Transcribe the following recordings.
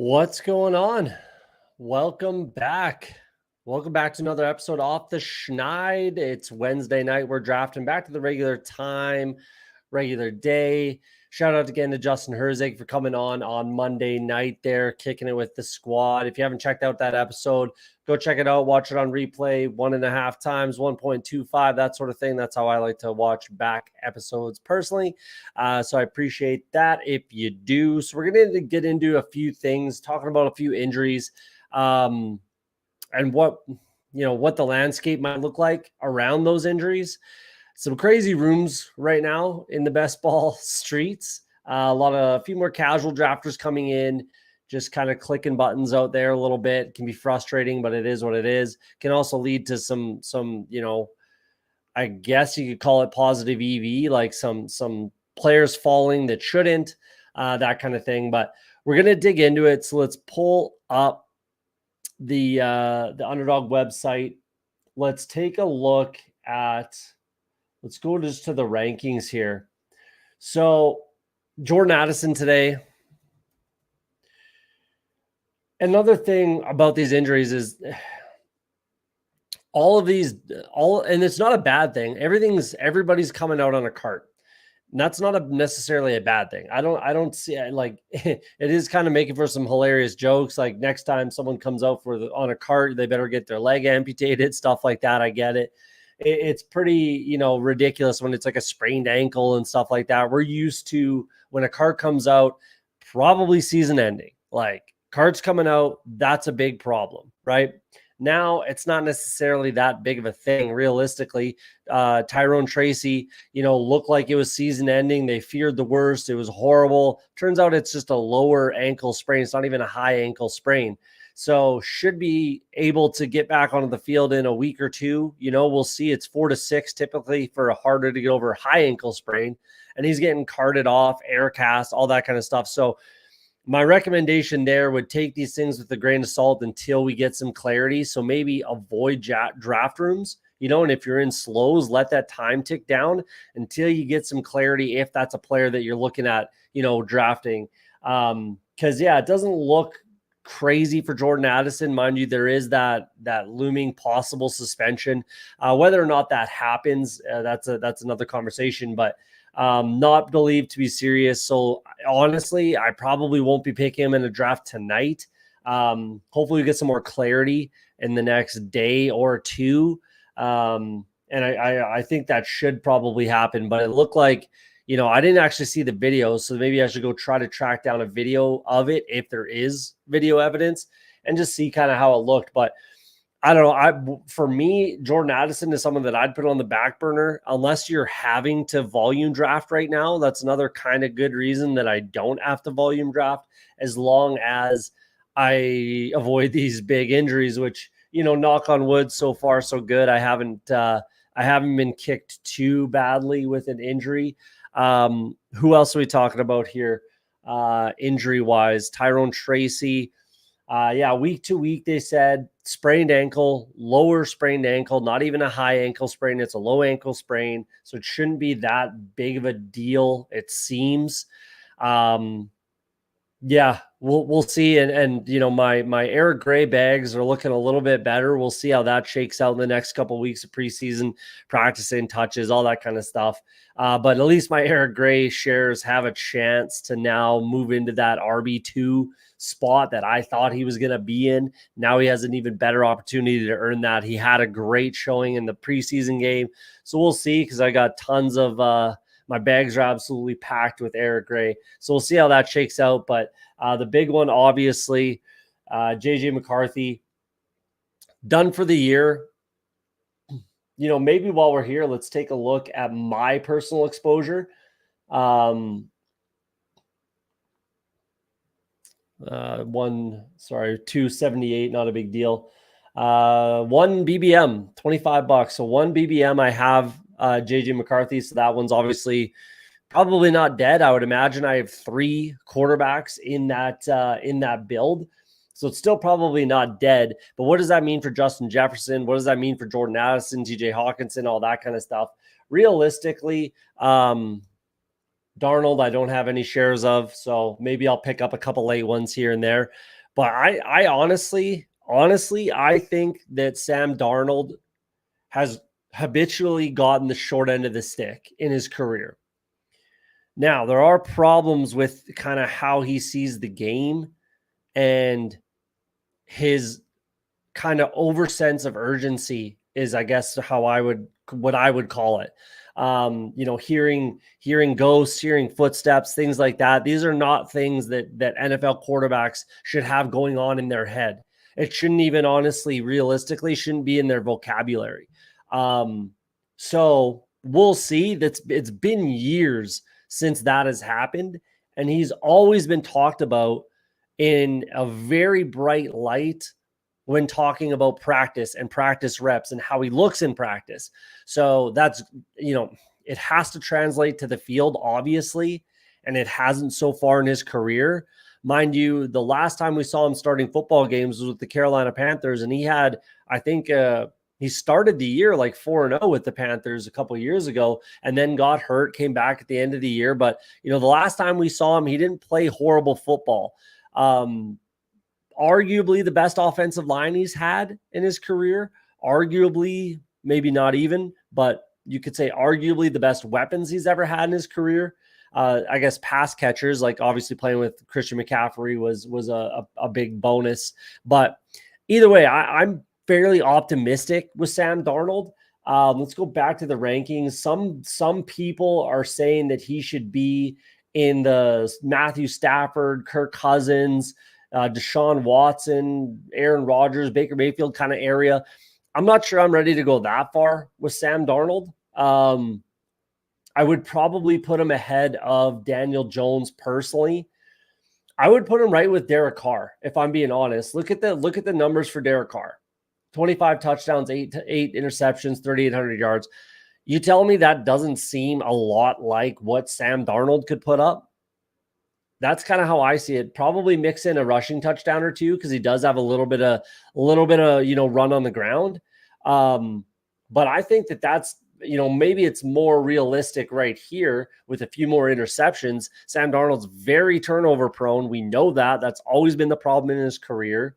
What's going on? Welcome back. Welcome back to another episode Off the Schneid. It's Wednesday night. We're drafting back to the regular time, regular day. Shout out again to Justin Herzig for coming on Monday night there, kicking it with the squad. If you haven't checked out that episode, go check it out. Watch it on replay 1.5 times, 1.25, that sort of thing. That's how I like to watch back episodes personally. So I appreciate that if you do. So we're going to get into a few things, talking about a few injuries, and what the landscape might look like around those injuries. Some crazy rooms right now in the best ball streets. A few more casual drafters coming in, just kind of clicking buttons out there a little bit. Can be frustrating, but it is what it is. Can also lead to some I guess you could call it positive EV, like some players falling that shouldn't, that kind of thing. But we're gonna dig into it. So let's pull up the Underdog website. Let's take a look at. Let's go just to the rankings here. So Jordan Addison today. Another thing about these injuries is and it's not a bad thing. Everybody's coming out on a cart. And that's not necessarily a bad thing. I don't see it, like it is kind of making for some hilarious jokes. Like next time someone comes out on a cart, they better get their leg amputated, stuff like that. I get it. It's pretty, ridiculous when it's like a sprained ankle and stuff like that. We're used to when a cart comes out, probably season ending. Like carts coming out, that's a big problem, right? Now it's not necessarily that big of a thing. Realistically, Tyrone Tracy, looked like it was season ending. They feared the worst. It was horrible. Turns out it's just a lower ankle sprain. It's not even a high ankle sprain. So should be able to get back onto the field in a week or two. We'll see. It's 4 to 6 typically for a harder to get over high ankle sprain. And he's getting carted off, air cast, all that kind of stuff. So my recommendation there would take these things with a grain of salt until we get some clarity. So maybe avoid draft rooms, and if you're in slows, let that time tick down until you get some clarity if that's a player that you're looking at, drafting. Because, it doesn't look crazy for Jordan Addison. Mind you, there is that looming possible suspension. Whether or not that happens, that's another conversation, but not believed to be serious. So honestly, I probably won't be picking him in a draft tonight. Hopefully we get some more clarity in the next day or two. And I think that should probably happen, but it looked like, I didn't actually see the video, so maybe I should go try to track down a video of it if there is video evidence and just see kind of how it looked. But I don't know. For me, Jordan Addison is someone that I'd put on the back burner unless you're having to volume draft right now. That's another kind of good reason that I don't have to volume draft, as long as I avoid these big injuries, which, knock on wood, so far so good. I haven't been kicked too badly with an injury. Who else are we talking about here? Injury wise, Tyrone Tracy. Week to week, they said sprained ankle, lower sprained ankle, not even a high ankle sprain. It's a low ankle sprain. So it shouldn't be that big of a deal, it seems. We'll see. And my Eric Gray bags are looking a little bit better. We'll see how that shakes out in the next couple of weeks of preseason, practicing touches, all that kind of stuff. But at least my Eric Gray shares have a chance to now move into that RB2 spot that I thought he was going to be in. Now he has an even better opportunity to earn that. He had a great showing in the preseason game. So we'll see, because I got tons of my bags are absolutely packed with Eric Gray. So we'll see how that shakes out. But the big one, obviously, JJ McCarthy, done for the year. Maybe while we're here, let's take a look at my personal exposure. 278, not a big deal. 1 BBM, $25. So 1 BBM, I have JJ McCarthy. So that one's obviously probably not dead. I would imagine I have 3 quarterbacks in that build. So it's still probably not dead. But what does that mean for Justin Jefferson? What does that mean for Jordan Addison, TJ Hawkinson, all that kind of stuff? Realistically, Darnold, I don't have any shares of, so maybe I'll pick up a couple late ones here and there. But I honestly, I think that Sam Darnold has habitually gotten the short end of the stick in his career. Now, there are problems with kind of how he sees the game and his kind of over sense of urgency is, I guess, what I would call it. Hearing ghosts, hearing footsteps, things like that. These are not things that NFL quarterbacks should have going on in their head. It shouldn't even, honestly, realistically, shouldn't be in their vocabulary. So we'll see. It's been years since that has happened, and he's always been talked about in a very bright light when talking about practice and practice reps and how he looks in practice. So that's, it has to translate to the field, obviously, and it hasn't so far in his career. Mind you, the last time we saw him starting football games was with the Carolina Panthers, and he had, I think, he started the year like 4-0 with the Panthers a couple of years ago and then got hurt, came back at the end of the year. But, the last time we saw him, he didn't play horrible football. Arguably the best offensive line he's had in his career, arguably, maybe not even, but you could say arguably the best weapons he's ever had in his career. I guess pass catchers, like obviously playing with Christian McCaffrey was a big bonus. But either way, I'm fairly optimistic with Sam Darnold. Let's go back to the rankings. Some people are saying that he should be in the Matthew Stafford, Kirk Cousins, Deshaun Watson, Aaron Rodgers, Baker Mayfield kind of area. I'm not sure I'm ready to go that far with Sam Darnold. I would probably put him ahead of Daniel Jones personally. I would put him right with Derek Carr, if I'm being honest. Look at the numbers for Derek Carr. 25 touchdowns, 8 interceptions, 3,800 yards. You tell me that doesn't seem a lot like what Sam Darnold could put up? That's kind of how I see it. Probably mix in a rushing touchdown or two because he does have a little bit of run on the ground. But I think that's maybe it's more realistic right here with a few more interceptions. Sam Darnold's very turnover prone. We know that. That's always been the problem in his career.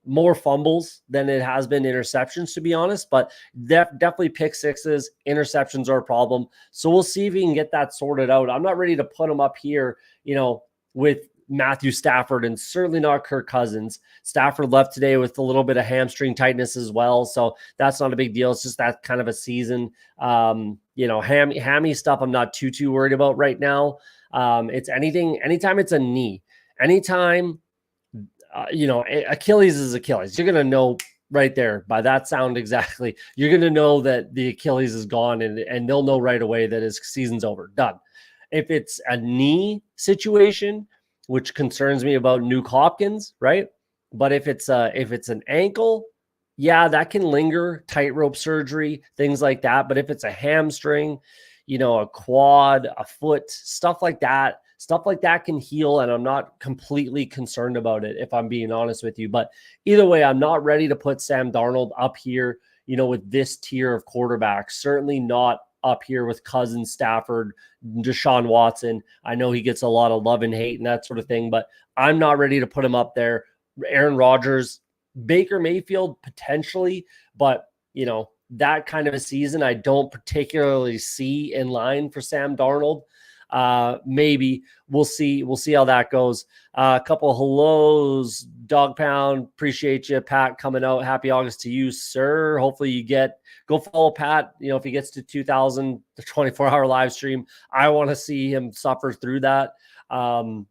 More fumbles than it has been interceptions, to be honest, but definitely pick sixes. Interceptions are a problem. So we'll see if he can get that sorted out. I'm not ready to put him up here, with Matthew Stafford and certainly not Kirk Cousins. Stafford left today with a little bit of hamstring tightness as well. So that's not a big deal. It's just that kind of a season. Hammy stuff I'm not too worried about right now. Anytime it's a knee, anytime Achilles is Achilles. You're going to know right there by that sound exactly. You're going to know that the Achilles is gone and they'll know right away that his season's over. Done. If it's a knee situation, which concerns me about Nuke Hopkins, right? But if it's an ankle, yeah, that can linger, tightrope surgery, things like that. But if it's a hamstring, a quad, a foot, stuff like that can heal, and I'm not completely concerned about it, if I'm being honest with you. But either way, I'm not ready to put Sam Darnold up here, with this tier of quarterbacks. Certainly not up here with Cousins, Stafford, Deshaun Watson. I know he gets a lot of love and hate and that sort of thing, but I'm not ready to put him up there. Aaron Rodgers, Baker Mayfield, potentially, but, that kind of a season I don't particularly see in line for Sam Darnold. Maybe we'll see how that goes. A couple of hellos, Dog Pound, appreciate you. Pat coming out, happy August to you, sir. Hopefully you go follow Pat. If he gets to 2,000, the 24-hour live stream, I want to see him suffer through that.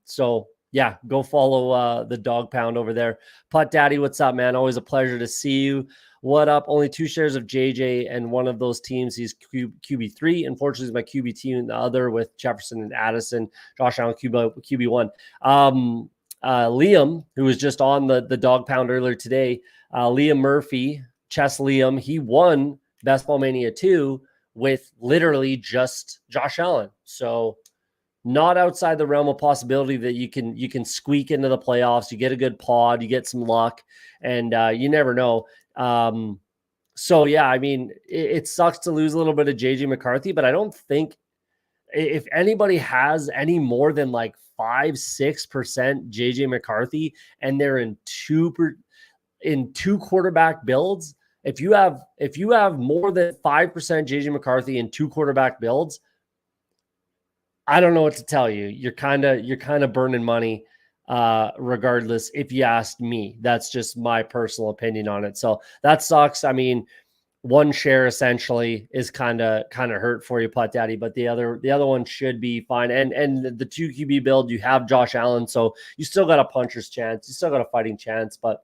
So yeah, go follow the Dog Pound over there. Putt Daddy, what's up, man? Always a pleasure to see you. What up? Only 2 shares of JJ, and one of those teams, he's QB3. Unfortunately, he's my QB team, and the other with Jefferson and Addison, Josh Allen, QB1. Liam, who was just on the Dog Pound earlier today, Liam Murphy, Chess Liam, he won Best Ball Mania 2 with literally just Josh Allen. So not outside the realm of possibility that you can squeak into the playoffs. You get a good pod, you get some luck, and you never know. So yeah, I mean, it sucks to lose a little bit of JJ McCarthy, but I don't think if anybody has any more than like 5-6% JJ McCarthy, and they're in two quarterback builds, if you have more than 5% JJ McCarthy in 2 quarterback builds, I don't know what to tell you. You're kind of burning money, regardless. If you asked me, that's just my personal opinion on it. So that sucks. I mean, one share essentially is kind of hurt for you, Putt Daddy, but the other one should be fine. And the 2 QB build, you have Josh Allen, so you still got a puncher's chance, you still got a fighting chance. But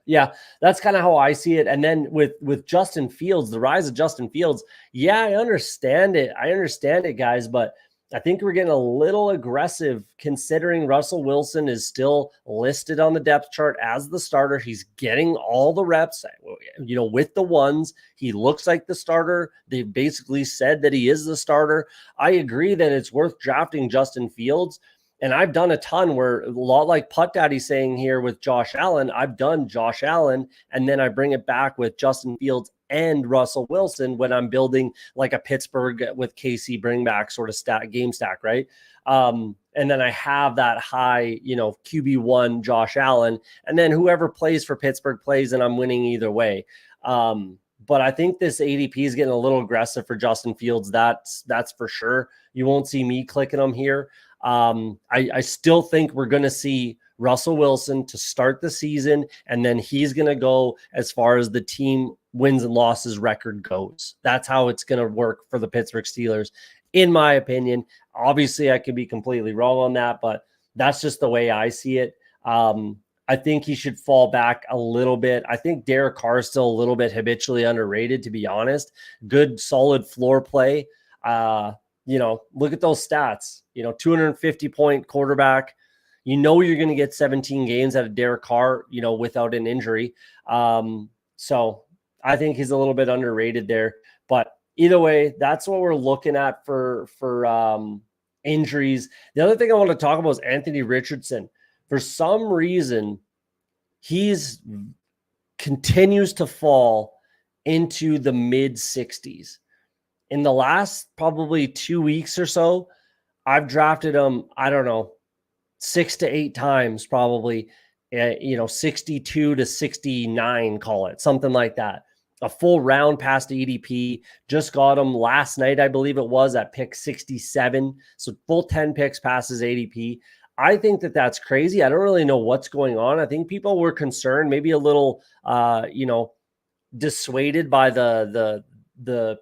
yeah, that's kind of how I see it. And then with Justin Fields, the rise of Justin Fields, yeah, I understand it, guys, but I think we're getting a little aggressive considering Russell Wilson is still listed on the depth chart as the starter. He's getting all the reps, with the ones. He looks like the starter. They basically said that he is the starter. I agree that it's worth drafting Justin Fields. And I've done a ton where, a lot like Putt Daddy saying here with Josh Allen, I've done Josh Allen, and then I bring it back with Justin Fields and Russell Wilson when I'm building like a Pittsburgh with KC bring back sort of game stack, right? And then I have that high, QB1 Josh Allen, and then whoever plays for Pittsburgh plays, and I'm winning either way. But I think this ADP is getting a little aggressive for Justin Fields. That's for sure. You won't see me clicking him here. I still think we're going to see Russell Wilson to start the season, and then he's going to go as far as the team wins and losses record goes. That's how it's going to work for the Pittsburgh Steelers, in my opinion. Obviously, I could be completely wrong on that, but that's just the way I see it. I think he should fall back a little bit. I think Derek Carr is still a little bit habitually underrated, to be honest. Good, solid floor play. Look at those stats. 250-point quarterback. You're going to get 17 games out of Derek Carr, without an injury. So I think he's a little bit underrated there. But either way, that's what we're looking at for injuries. The other thing I want to talk about is Anthony Richardson. For some reason, he's continues to fall into the mid 60s. In the last probably 2 weeks or so, I've drafted him, I don't know, 6 to 8 times, probably, 62 to 69, call it, something like that. A full round past ADP. Just got him last night, I believe it was, at pick 67. So full 10 picks passes ADP. I think that's crazy. I don't really know what's going on. I think people were concerned, maybe a little, dissuaded by the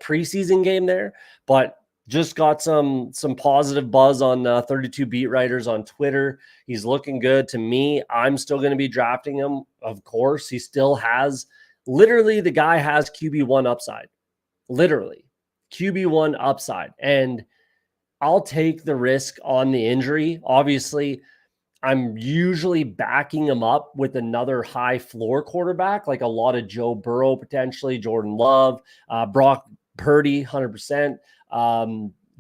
preseason game there, but just got some positive buzz on 32 beat writers on Twitter. He's looking good to me. I'm still going to be drafting him. Of course, he still has, literally, the guy has QB1 upside, literally QB1 upside. And I'll take the risk on the injury. Obviously, I'm usually backing him up with another high floor quarterback, like a lot of Joe Burrow, potentially Jordan Love, Brock Purdy, 100%,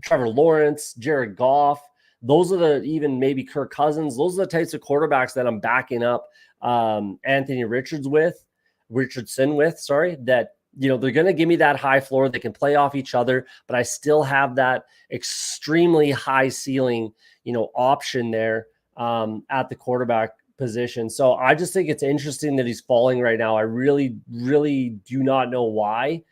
Trevor Lawrence, Jared Goff. Those are even maybe Kirk Cousins. Those are the types of quarterbacks that I'm backing up Anthony Richardson with, that, they're going to give me that high floor. They can play off each other, but I still have that extremely high ceiling, option there at the quarterback position. So I just think it's interesting that he's falling right now. I really, really do not know why.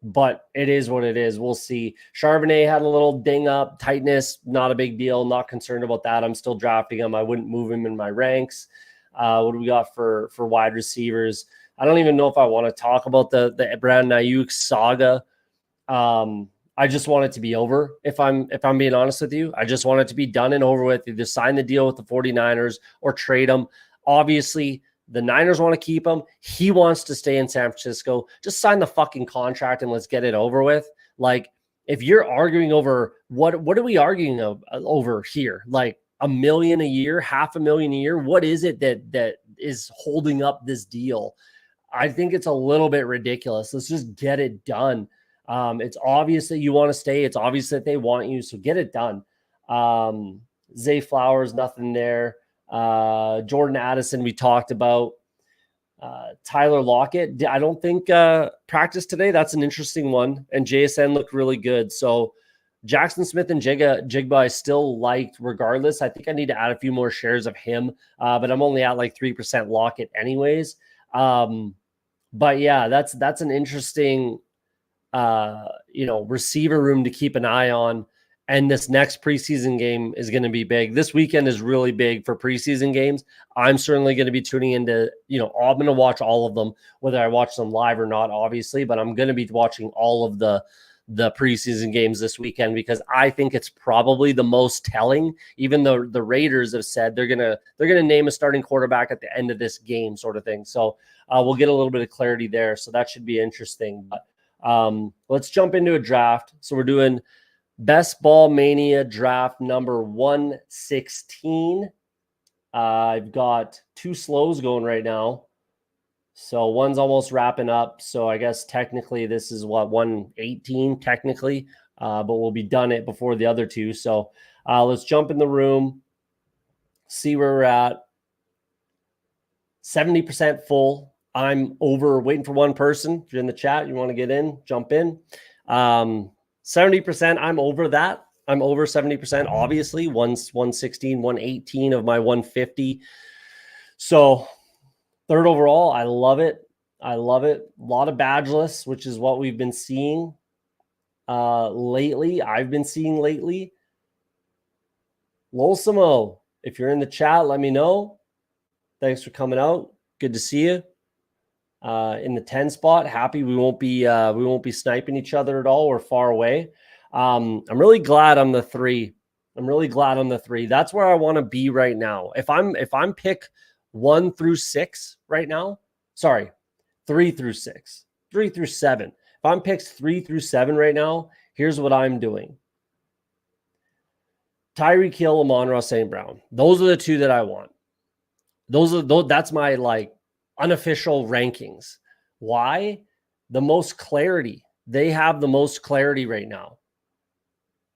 But it is what it is. We'll see. Charbonnet had a little ding up, tightness, not a big deal. Not concerned about that. I'm still drafting him. I wouldn't move him in my ranks. What do we got for wide receivers? I don't even know if I want to talk about the Brandon Ayuk saga. I just want it to be over. If I'm being honest with you, I just want it to be done and over with. Either sign the deal with the 49ers or trade him. Obviously, the Niners want to keep him. He wants to stay in San Francisco. Just sign the fucking contract and let's get it over with. Like, if you're arguing over what are we arguing over here? Like $1 million a year, $500,000 a year. What is it that is holding up this deal? I think it's a little bit ridiculous. Let's just get it done. It's obvious that you want to stay. It's obvious that they want you. So get it done. Zay Flowers, nothing there. Jordan Addison, we talked about. Tyler Lockett, I don't think practice today. That's an interesting one. And JSN looked really good. So Jackson Smith and Jigba I still liked regardless. I think I need to add a few more shares of him, but I'm only at like 3% lock it anyways. But yeah, that's an interesting receiver room to keep an eye on. And this next preseason game is going to be big. This weekend is really big for preseason games. I'm certainly going to be tuning into, I'm going to watch all of them, whether I watch them live or not, obviously, but I'm going to be watching all of the preseason games this weekend because I think it's probably the most telling, even though the Raiders have said they're going to name a starting quarterback at the end of this game sort of thing. So we'll get a little bit of clarity there. So that should be interesting. But let's jump into a draft. So we're doing Best Ball Mania draft number 116. I've got 2 slows going right now. So one's almost wrapping up. So I guess technically this is 118 technically, but we'll be done it before the other 2. So let's jump in the room, see where we're at. 70% full. I'm over waiting for one person. If you're in the chat, you want to get in, jump in. 70%, I'm over that. I'm over 70%, obviously. 116, 118 of my 150. So 3rd overall, I love it. I love it. A lot of badgeless, which is what we've been seeing lately. I've been seeing lately. Lolsimo, if you're in the chat, let me know. Thanks for coming out. Good to see you. In the 10 spot, happy we won't be sniping each other at all. We're far away. I'm really glad I'm the 3. I'm really glad I'm the 3. That's where I want to be right now. If I'm pick 1 through 6 right now, 3 through 6, 3 through 7. If I'm picks 3 through 7 right now, here's what I'm doing. Tyreek Hill, Amon-Ra St. Brown. Those are the 2 that I want. That's my unofficial rankings. Why? The most clarity. They have the most clarity right now.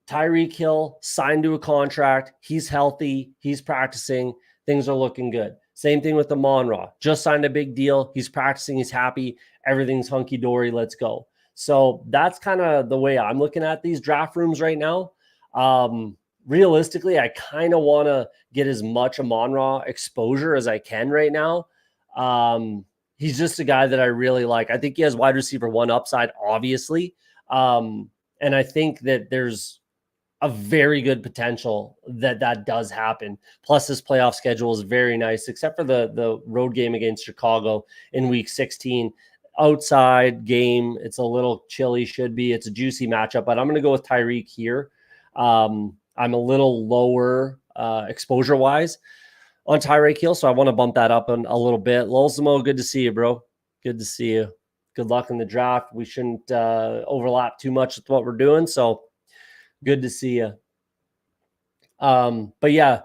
Tyreek Hill signed to a contract. He's healthy. He's practicing. Things are looking good. Same thing with Amon-Ra. Just signed a big deal. He's practicing. He's happy. Everything's hunky-dory. Let's go. So that's kind of the way I'm looking at these draft rooms right now. Realistically, I kind of want to get as much Amon-Ra exposure as I can right now. He's just a guy that I really like. I think he has wide receiver 1 upside, obviously. And I think that there's a very good potential that does happen. Plus his playoff schedule is very nice, except for the road game against Chicago in week 16. Outside game, it's a little chilly, should be. It's a juicy matchup, but I'm going to go with Tyreek here. I'm a little lower exposure-wise on Tyreek Hill, so I want to bump that up a little bit. Lolsimo, good to see you, bro. Good to see you. Good luck in the draft. We shouldn't overlap too much with what we're doing, so good to see you. But yeah,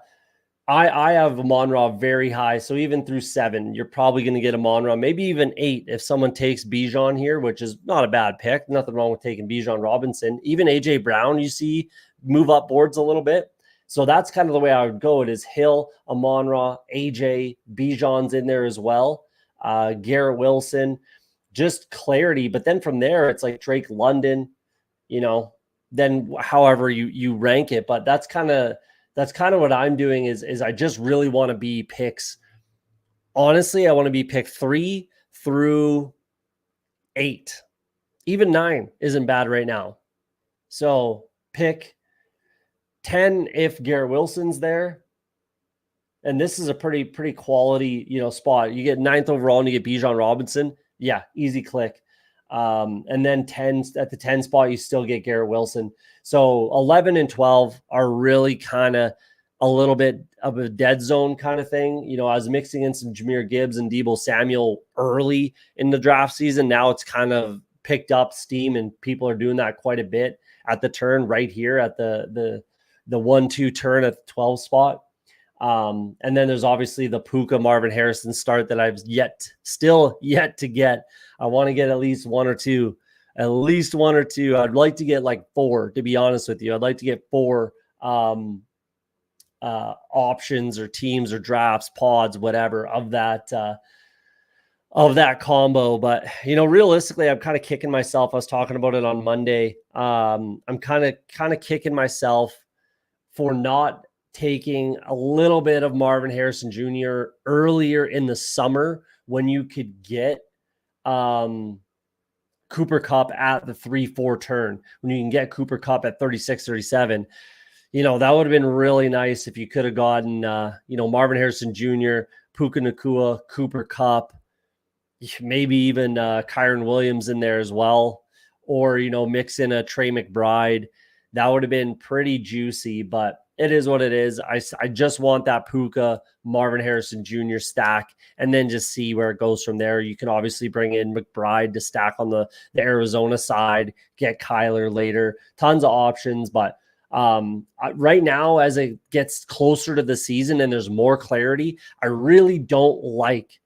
I have Amon-Ra very high, so even through 7, you're probably going to get Amon-Ra, maybe even 8 if someone takes Bijan here, which is not a bad pick. Nothing wrong with taking Bijan Robinson. Even A.J. Brown, you see, move up boards a little bit. So that's kind of the way I would go. It is Hill, Amon-Ra, AJ, Bijan's in there as well. Garrett Wilson, just clarity. But then from there, it's like Drake London, then however you rank it. But that's kind of what I'm doing is I just really want to be picks. Honestly, I want to be pick 3 through 8. Even 9 isn't bad right now. So pick 10 if Garrett Wilson's there. And this is a pretty quality, spot. You get 9th overall and you get Bijan Robinson. Yeah, easy click. And then 10 at the 10 spot, you still get Garrett Wilson. So 11 and 12 are really kind of a little bit of a dead zone kind of thing. I was mixing in some Jahmyr Gibbs and Deebo Samuel early in the draft season. Now it's kind of picked up steam and people are doing that quite a bit at the turn right here at the 1-2 turn at the 12 spot. And then there's obviously the Puka Marvin Harrison start that I've still yet to get. I want to get at least one or two. I'd like to get like 4, to be honest with you. I'd like to get 4 options or teams or drafts, pods, whatever of of that combo. But, realistically, I'm kind of kicking myself. I was talking about it on Monday. I'm kind of kicking myself for not taking a little bit of Marvin Harrison Jr. earlier in the summer when you could get Cooper Kupp at the 3-4 turn, when you can get Cooper Kupp at 36, 37. That would have been really nice if you could have gotten, Marvin Harrison Jr., Puka Nacua, Cooper Kupp, maybe even Kyron Williams in there as well, or, mix in a Trey McBride. That would have been pretty juicy, but it is what it is. I just want that Puka, Marvin Harrison Jr. stack, and then just see where it goes from there. You can obviously bring in McBride to stack on the Arizona side, get Kyler later, tons of options. But right now, as it gets closer to the season and there's more clarity, I really don't like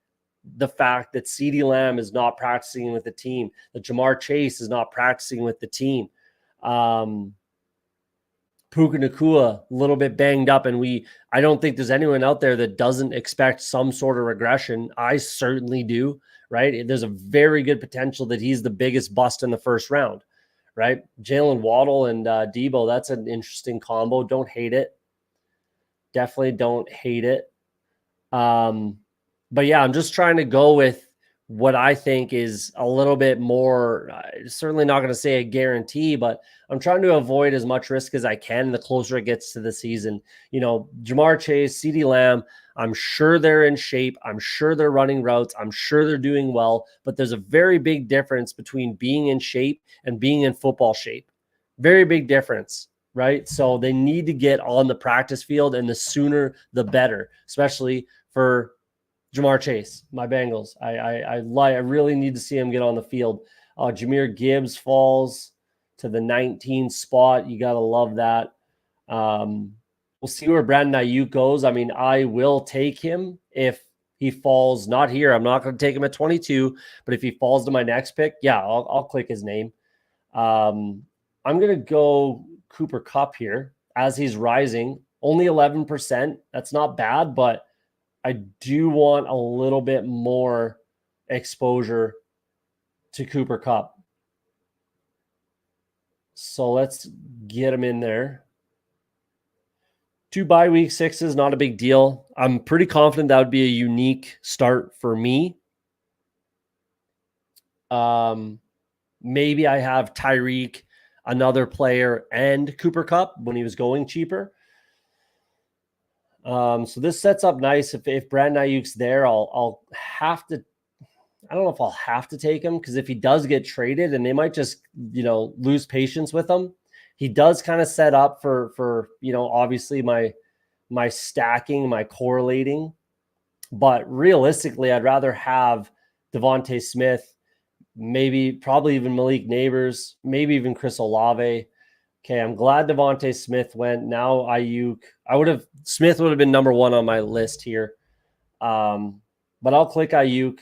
the fact that CeeDee Lamb is not practicing with the team, that Jamar Chase is not practicing with the team. Puka Nacua, a little bit banged up, and I don't think there's anyone out there that doesn't expect some sort of regression. I certainly do, right? There's a very good potential that he's the biggest bust in the first round, right? Jalen Waddle and Debo, that's an interesting combo. Don't hate it. Definitely don't hate it. But yeah, I'm just trying to go with what I think is a little bit more, certainly not going to say a guarantee, but I'm trying to avoid as much risk as I can the closer it gets to the season. Jamar Chase, CeeDee Lamb, I'm sure they're in shape. I'm sure they're running routes. I'm sure they're doing well, but there's a very big difference between being in shape and being in football shape. Very big difference, right? So they need to get on the practice field, and the sooner the better, especially for Jamar Chase, my Bengals. I really need to see him get on the field. Jahmyr Gibbs falls to the 19 spot. You got to love that. We'll see where Brandon Ayuk goes. I mean, I will take him if he falls, not here. I'm not going to take him at 22, but if he falls to my next pick, yeah, I'll click his name. I'm going to go Cooper Kupp here as he's rising. Only 11%. That's not bad, but I do want a little bit more exposure to Cooper Kupp. So let's get him in there. 2 bye week 6s, not a big deal. I'm pretty confident that would be a unique start for me. Maybe I have Tyreek, another player, and Cooper Kupp when he was going cheaper. So this sets up nice. If Brandon Ayuk's there, I'll have to. I don't know if I'll have to take him, because if he does get traded, and they might just lose patience with him, he does kind of set up for obviously my stacking, my correlating. But realistically, I'd rather have Devontae Smith, probably even Malik Neighbors, maybe even Chris Olave. Okay, I'm glad Devontae Smith went. Now Ayuk. Smith would have been number 1 on my list here. But I'll click Ayuk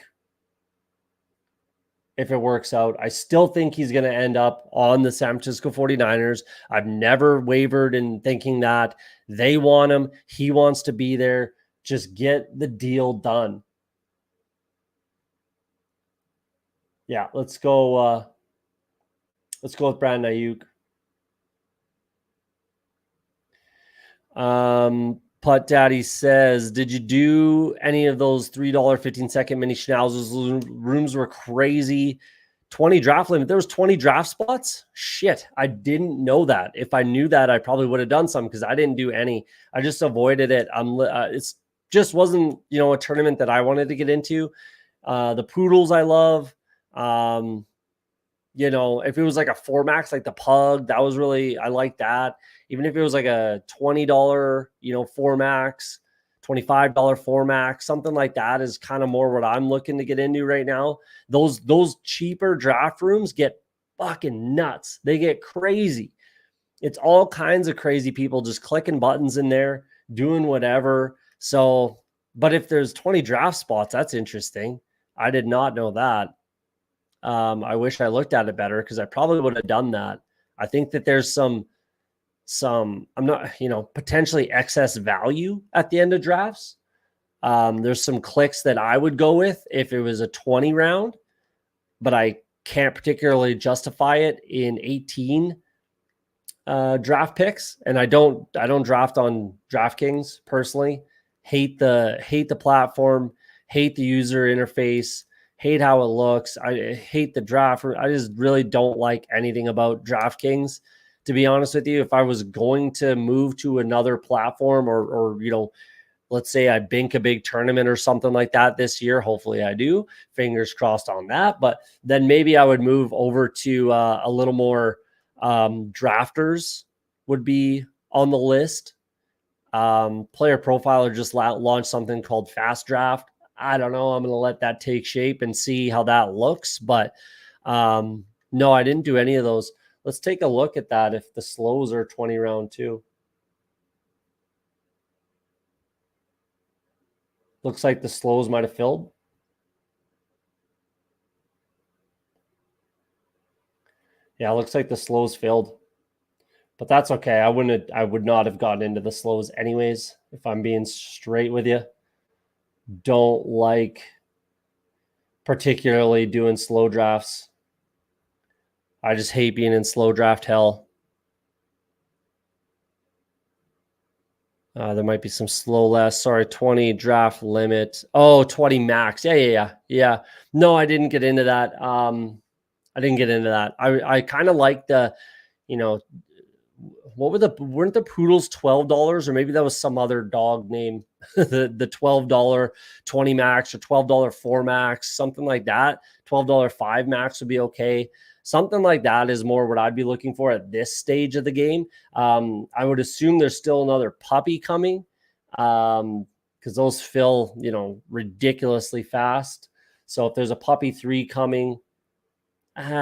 if it works out. I still think he's going to end up on the San Francisco 49ers. I've never wavered in thinking that. They want him. He wants to be there. Just get the deal done. Yeah, let's go with Brandon Ayuk. Putt Daddy says, did you do any of those $3 15-second mini schnauzers? Rooms were crazy. 20 draft limit. There was 20 draft spots. Shit, I didn't know that. If I knew that, I probably would have done some, because I didn't do any. I just avoided it. It's just wasn't a tournament that I wanted to get into. The Poodles I love. If it was like a 4-max, like the Pug, that was really, I like that. Even if it was like a $20, 4-max, $25 4-max, something like that is kind of more what I'm looking to get into right now. Those cheaper draft rooms get fucking nuts. They get crazy. It's all kinds of crazy people just clicking buttons in there, doing whatever. So, but if there's 20 draft spots, that's interesting. I did not know that. I wish I looked at it better, because I probably would have done that. I think that there's some I'm not, potentially excess value at the end of drafts. There's some clicks that I would go with if it was a 20 round, but I can't particularly justify it in 18 draft picks. And I don't draft on DraftKings personally. Hate the platform, hate the user interface, hate how it looks. I hate the draft. I just really don't like anything about DraftKings. To be honest with you, if I was going to move to another platform or let's say I bink a big tournament or something like that this year. Hopefully I do. Fingers crossed on that. But then maybe I would move over to a little more drafters would be on the list. Player Profiler just launched something called Fast Draft. I don't know. I'm going to let that take shape and see how that looks. But no, I didn't do any of those. Let's take a look at that if the slows are 20 round too. Looks like the slows might have filled. Yeah, looks like the slows filled. But that's okay. I would not have gotten into the slows anyways, if I'm being straight with you. Don't like particularly doing slow drafts. I just hate being in slow draft hell. There might be some slow less. Sorry, 20 draft limit. Oh, 20 max. Yeah. No, I didn't get into that. I kind of like the, weren't the poodles $12 or maybe that was some other dog name, the $12 20 max or $12 4 max, something like that. $12 5 max would be okay. Something like that is more what I'd be looking for at this stage of the game. I would assume there's still another puppy coming because those fill, ridiculously fast. So if there's a puppy 3 coming,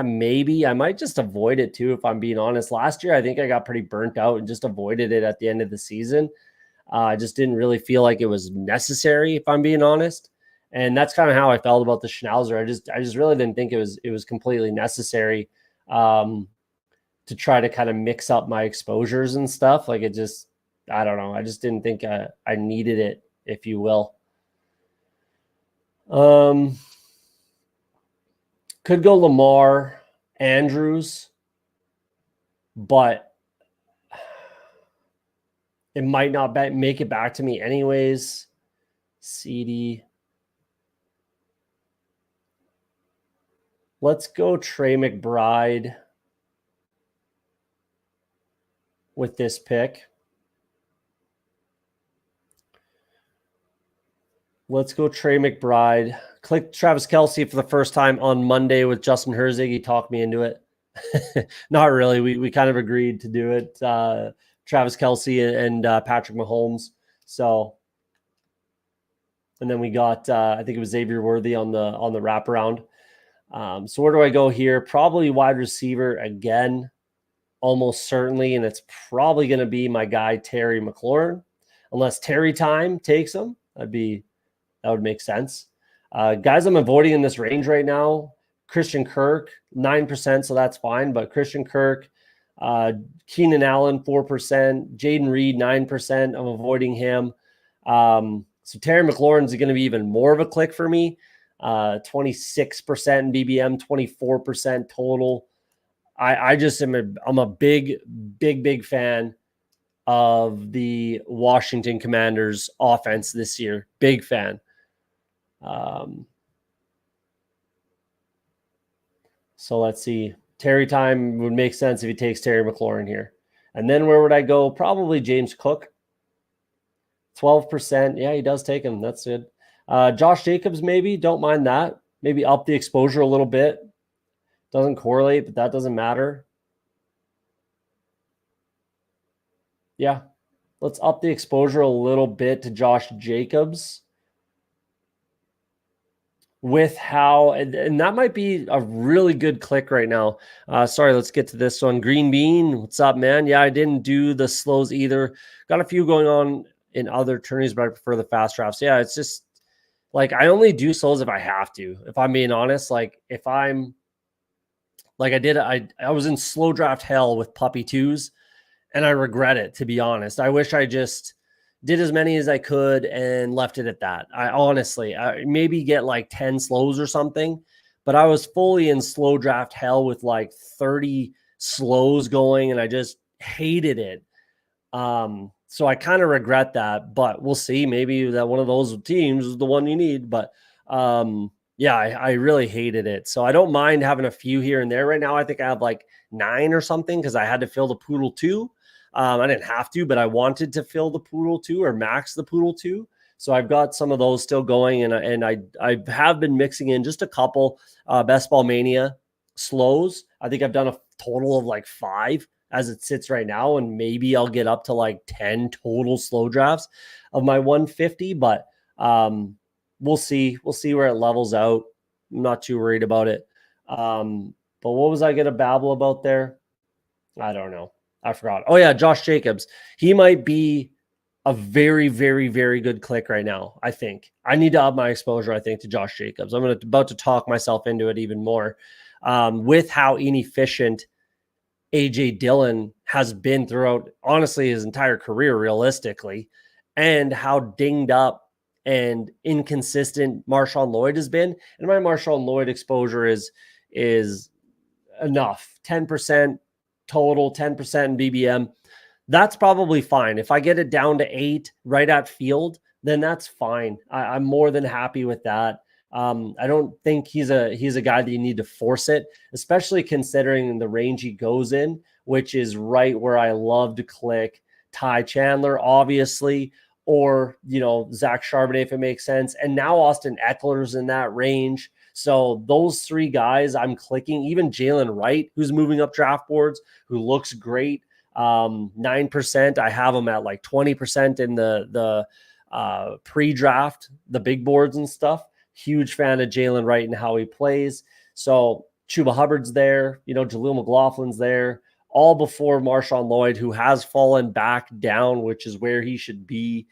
maybe I might just avoid it too, if I'm being honest. Last year, I think I got pretty burnt out and just avoided it at the end of the season. I just didn't really feel like it was necessary, if I'm being honest. And that's kind of how I felt about the Schnauzer. I just really didn't think it was completely necessary to try to kind of mix up my exposures and stuff. Like I don't know. I just didn't think I needed it, if you will. Could go Lamar, Andrews, but it might not make it back to me anyways. CD. Let's go Trey McBride with this pick. Let's go Trey McBride. Click Travis Kelce for the first time on Monday with Justin Herzig. He talked me into it. Not really. We kind of agreed to do it. Travis Kelce and Patrick Mahomes. So, and then we got I think it was Xavier Worthy on the wraparound. So where do I go here? Probably wide receiver again, almost certainly, and it's probably going to be my guy Terry McLaurin, unless Terry Time takes him. That would make sense. Guys I'm avoiding in this range right now, Christian Kirk, 9%, so that's fine. But Christian Kirk, Keenan Allen, 4%, Jaden Reed, 9%. I'm avoiding him. So Terry McLaurin's going to be even more of a click for me. 26% in BBM, 24% total. I'm a big fan of the Washington Commanders offense this year. Big fan. So let's see. Terry Time would make sense if he takes Terry McLaurin here. And then where would I go? Probably James Cook. 12%. Yeah, he does take him. That's good. Josh Jacobs, maybe. Don't mind that. Maybe up the exposure a little bit. Doesn't correlate, but that doesn't matter. Yeah. Let's up the exposure a little bit to Josh Jacobs. With how, and that might be a really good click right now. Sorry, let's get to this one. Green Bean, what's up, man? Yeah, I didn't do the slows either. Got a few going on in other tourneys, but I prefer the fast drafts. Yeah, it's just like I only do slows if I have to. If I'm being honest, like if I'm like I was in slow draft hell with puppy twos, and I regret it, to be honest. I wish I just did as many as I could and left it at that. I honestly, I maybe get like 10 slows or something, but I was fully in slow draft hell with like 30 slows going, and I just hated it. So I kind of regret that, but we'll see. Maybe that one of those teams is the one you need. But yeah, I really hated it. So I don't mind having a few here and there. Right now, I think I have like 9 or something because I had to fill the Poodle 2. I didn't have to, but I wanted to fill the Poodle 2 or max the Poodle 2. So I've got some of those still going, and I have been mixing in just a couple Best Ball Mania slows. I think I've done a total of like 5 as it sits right now, and maybe I'll get up to like 10 total slow drafts of my 150, but we'll see. We'll see where it levels out. I'm not too worried about it. But what was I going to babble about there? I don't know. I forgot. Oh yeah, Josh Jacobs. He might be a very, very, very good click right now. I think I need to up my exposure, I think, to Josh Jacobs. I'm about to talk myself into it even more with how inefficient AJ Dillon has been throughout, honestly, his entire career, realistically, and how dinged up and inconsistent Marshawn Lloyd has been. And my Marshawn Lloyd exposure is enough. 10% total, 10% in BBM. That's probably fine. If I get it down to 8 right at field, then that's fine. I'm more than happy with that. I don't think he's a guy that you need to force it, especially considering the range he goes in, which is right where I love to click Ty Chandler, obviously, or Zach Charbonnet if it makes sense, and now Austin Eckler's in that range. So those 3 guys I'm clicking. Even Jalen Wright, who's moving up draft boards, who looks great. 9%. I have him at like 20% in the pre-draft, the big boards and stuff. Huge fan of Jalen Wright and how he plays. So Chuba Hubbard's there, Jaleel McLaughlin's there, all before Marshawn Lloyd, who has fallen back down, which is where he should be.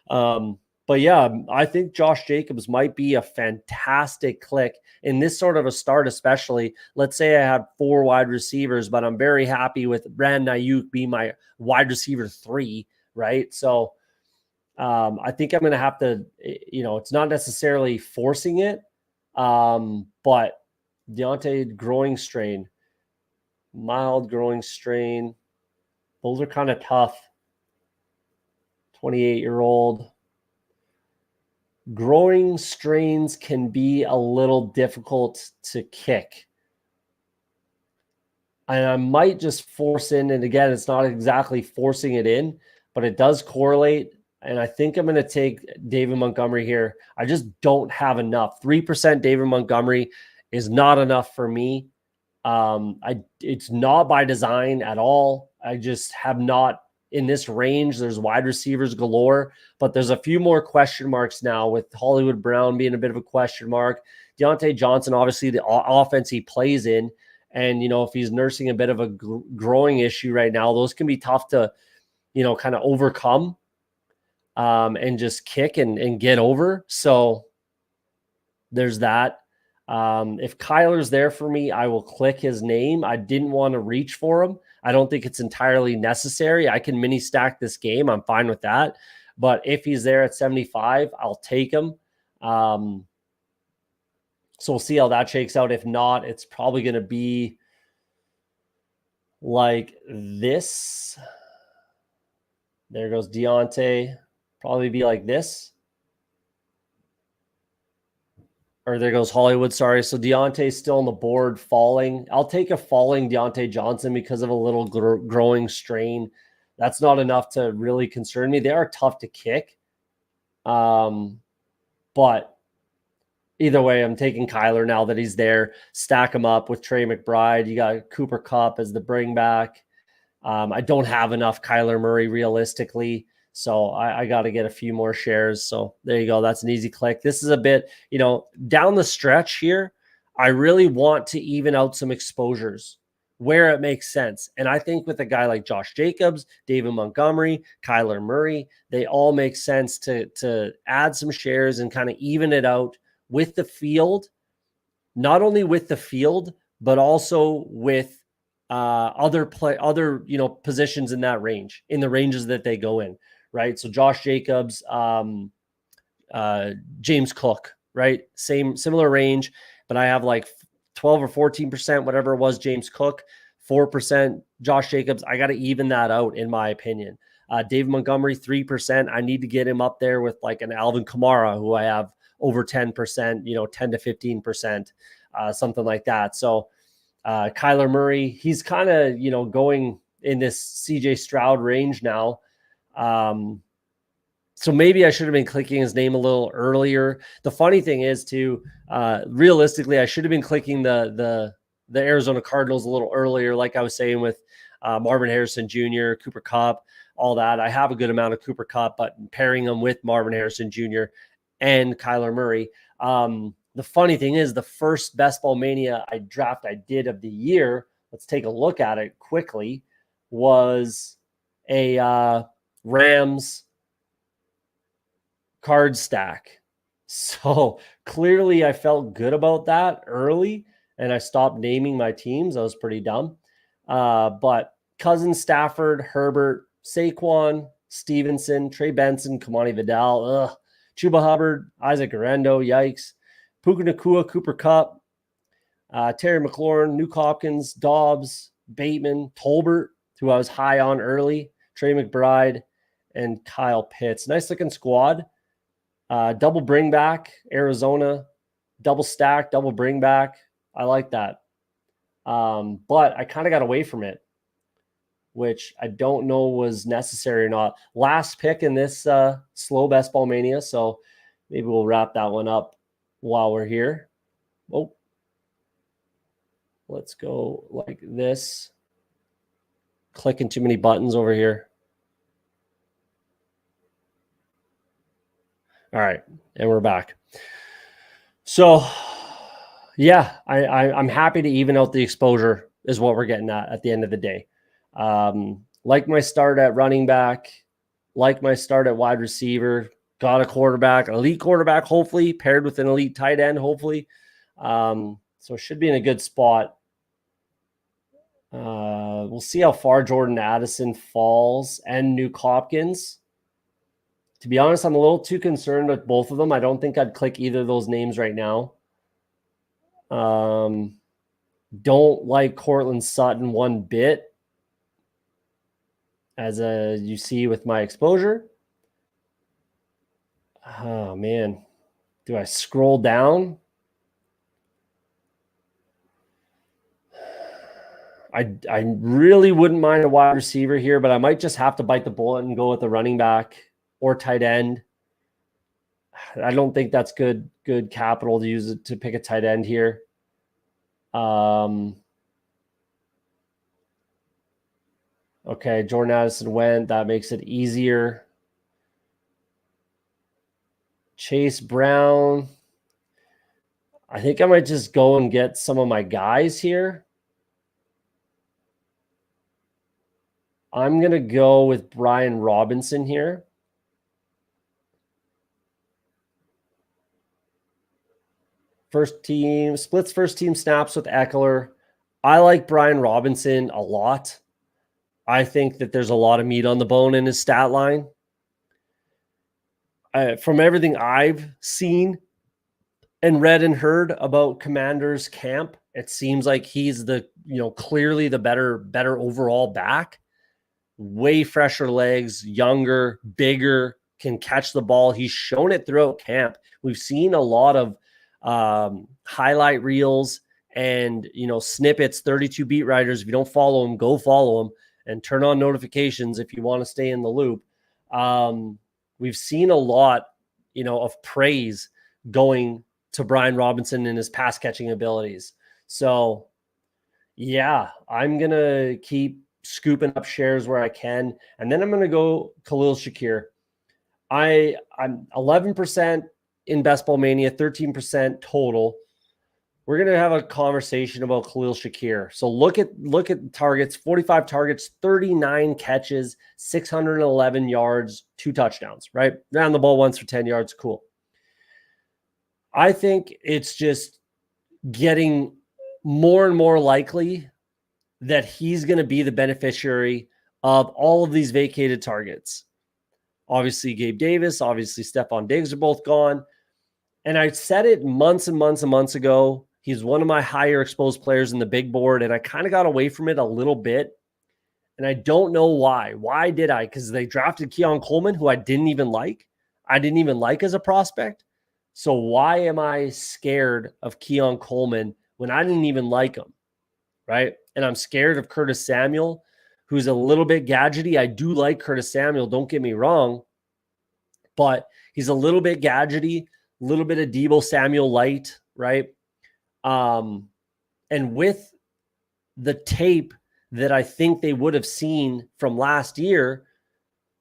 But yeah, I think Josh Jacobs might be a fantastic click in this sort of a start, especially. Let's say I had 4 wide receivers, but I'm very happy with Brandon Ayuk being my wide receiver 3, right? So I think I'm going to have to, it's not necessarily forcing it, but Deontay growing strain, mild growing strain, those are kind of tough. 28-year-old. Growing strains can be a little difficult to kick. And I might just force in, and again, it's not exactly forcing it in, but it does correlate. And I think I'm going to take David Montgomery here. I just don't have enough. 3% David Montgomery is not enough for me. It's not by design at all. I just have not in this range. There's wide receivers galore, but there's a few more question marks now with Hollywood Brown being a bit of a question mark. Deontay Johnson, obviously the offense he plays in. And, if he's nursing a bit of a growing issue right now, those can be tough to, kind of overcome and just kick and get over. So there's that. If Kyler's there for me, I will click his name. I didn't want to reach for him. I don't think it's entirely necessary. I can mini stack this game. I'm fine with that. But if he's there at 75, I'll take him. So we'll see how that shakes out. If not, it's probably going to be like this. There goes Deontay. Probably be like this. Or there goes Hollywood, sorry. So Deontay's still on the board, falling. I'll take a falling Deontay Johnson because of a little growing strain. That's not enough to really concern me. They are tough to kick. But either way, I'm taking Kyler now that he's there. Stack him up with Trey McBride. You got Cooper Kupp as the bring back. I don't have enough Kyler Murray realistically. So I got to get a few more shares. So there you go. That's an easy click. This is a bit, down the stretch here, I really want to even out some exposures where it makes sense. And I think with a guy like Josh Jacobs, David Montgomery, Kyler Murray, they all make sense to add some shares and kind of even it out with the field, not only with the field, but also with other positions in that range, in the ranges that they go in. right? So Josh Jacobs, James Cook, right? Similar range, but I have like 12 or 14%, whatever it was, James Cook, 4% Josh Jacobs. I got to even that out, in my opinion. David Montgomery, 3%. I need to get him up there with like an Alvin Kamara, who I have over 10%, 10 to 15%, something like that. So Kyler Murray, he's kind of, going in this CJ Stroud range now. So maybe I should have been clicking his name a little earlier. The funny thing is, too, realistically, I should have been clicking the Arizona Cardinals a little earlier, like I was saying with Marvin Harrison Jr., Cooper Kupp, all that. I have a good amount of Cooper Kupp, but pairing them with Marvin Harrison Jr. and Kyler Murray. The funny thing is, the first Best Ball Mania draft I did of the year, let's take a look at it quickly, was a Rams card stack. So clearly I felt good about that early, and I stopped naming my teams. I was pretty dumb. But Cousins, Stafford, Herbert, Saquon, Stevenson, Trey Benson, Kamani Vidal, Chuba Hubbard, Isaac Guerrero, yikes, Puka Nacua, Cooper Kupp, Terry McLaurin, Nuke Hopkins, Dobbs, Bateman, Tolbert, who I was high on early, Trey McBride, and Kyle Pitts. Nice looking squad. Double bring back, Arizona, double stack, double bring back. I like that. But I kind of got away from it, which I don't know was necessary or not. Last pick in this slow Best Ball Mania, so maybe we'll wrap that one up while we're here. Oh, let's go like this. Clicking too many buttons over here. All right, and we're back. So, yeah, I'm happy to even out the exposure is what we're getting at the end of the day. Like my start at running back, like my start at wide receiver, got a quarterback, an elite quarterback, hopefully, paired with an elite tight end, hopefully. So it should be in a good spot. We'll see how far Jordan Addison falls and Nuke Hopkins. To be honest, I'm a little too concerned with both of them. I don't think I'd click either of those names right now. Don't like Cortland Sutton one bit, as you see with my exposure. Oh, man. Do I scroll down? I really wouldn't mind a wide receiver here, but I might just have to bite the bullet and go with the running back or tight end. I don't think that's good capital to use it to pick a tight end here. Okay, Jordan Addison went. That makes it easier. Chase Brown. I think I might just go and get some of my guys here. I'm going to go with Brian Robinson here. First team, splits first team snaps with Eckler. I like Brian Robinson a lot. I think that there's a lot of meat on the bone in his stat line. From everything I've seen and read and heard about Commanders camp, it seems like he's clearly the better overall back. Way fresher legs, younger, bigger, can catch the ball. He's shown it throughout camp. We've seen a lot of highlight reels and snippets. 32 beat writers. If you don't follow them, go follow them and turn on notifications if you want to stay in the loop. We've seen a lot of praise going to Brian Robinson and his pass catching abilities. So yeah, I'm gonna keep scooping up shares where I can, and then I'm gonna go Khalil Shakir. I'm 11% in Best Ball Mania, 13% total. We're going to have a conversation about Khalil Shakir. So look at targets, 45 targets, 39 catches, 611 yards, 2 touchdowns, right? Ran the ball once for 10 yards. Cool. I think it's just getting more and more likely that he's going to be the beneficiary of all of these vacated targets. Obviously, Gabe Davis, obviously, Stephon Diggs are both gone. And I said it months and months and months ago. He's one of my higher exposed players in the big board, and I kind of got away from it a little bit. And I don't know why. Why did I? Because they drafted Keon Coleman, who I didn't even like. I didn't even like as a prospect. So why am I scared of Keon Coleman when I didn't even like him, right? And I'm scared of Curtis Samuel, who's a little bit gadgety. I do like Curtis Samuel, don't get me wrong, but he's a little bit gadgety, a little bit of Deebo Samuel light, right? And with the tape that I think they would have seen from last year,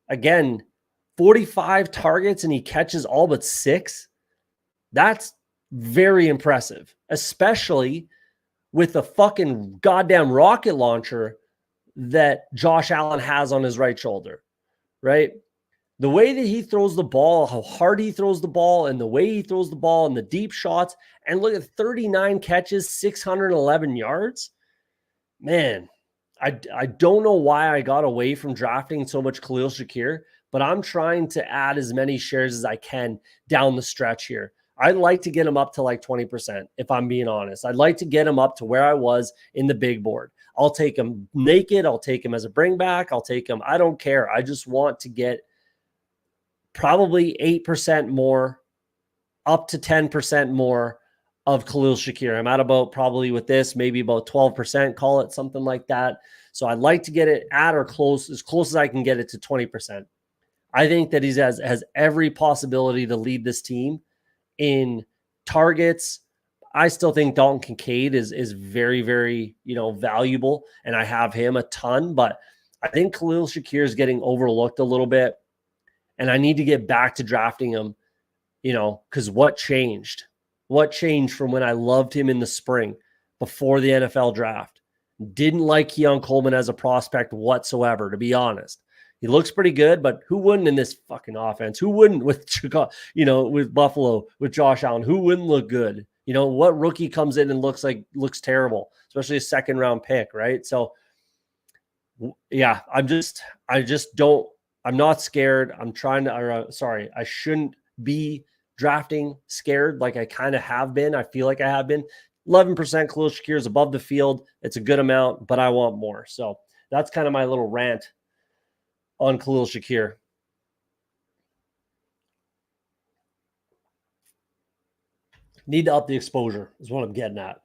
again, 45 targets and he catches all but 6. That's very impressive, especially with the fucking goddamn rocket launcher that Josh Allen has on his right shoulder, right? The way that he throws the ball, how hard he throws the ball, and the way he throws the ball and the deep shots, and look at 39 catches, 611 yards. Man, I don't know why I got away from drafting so much Khalil Shakir, but I'm trying to add as many shares as I can down the stretch here. I'd like to get him up to like 20%, if I'm being honest. I'd like to get him up to where I was in the big board. I'll take him naked. I'll take him as a bring back. I'll take him. I don't care. I just want to get probably 8% more, up to 10% more of Khalil Shakir. I'm at about probably with this, maybe about 12%, call it something like that. So I'd like to get it at or close as I can get it to 20%. I think that he has every possibility to lead this team in targets. I still think Dalton Kincaid is very, very, valuable, and I have him a ton, but I think Khalil Shakir is getting overlooked a little bit, and I need to get back to drafting him, because what changed? What changed from when I loved him in the spring before the NFL draft? Didn't like Keon Coleman as a prospect whatsoever, to be honest. He looks pretty good, but who wouldn't in this fucking offense? Who wouldn't with Chicago, with Buffalo, with Josh Allen? Who wouldn't look good? What rookie comes in and looks terrible, especially a second round pick, right? So yeah, I'm not scared. I shouldn't be drafting scared like I kind of have been. I feel like I have been. 11% Khalil Shakir is above the field. It's a good amount, but I want more. So that's kind of my little rant on Khalil Shakir. Need to up the exposure is what I'm getting at.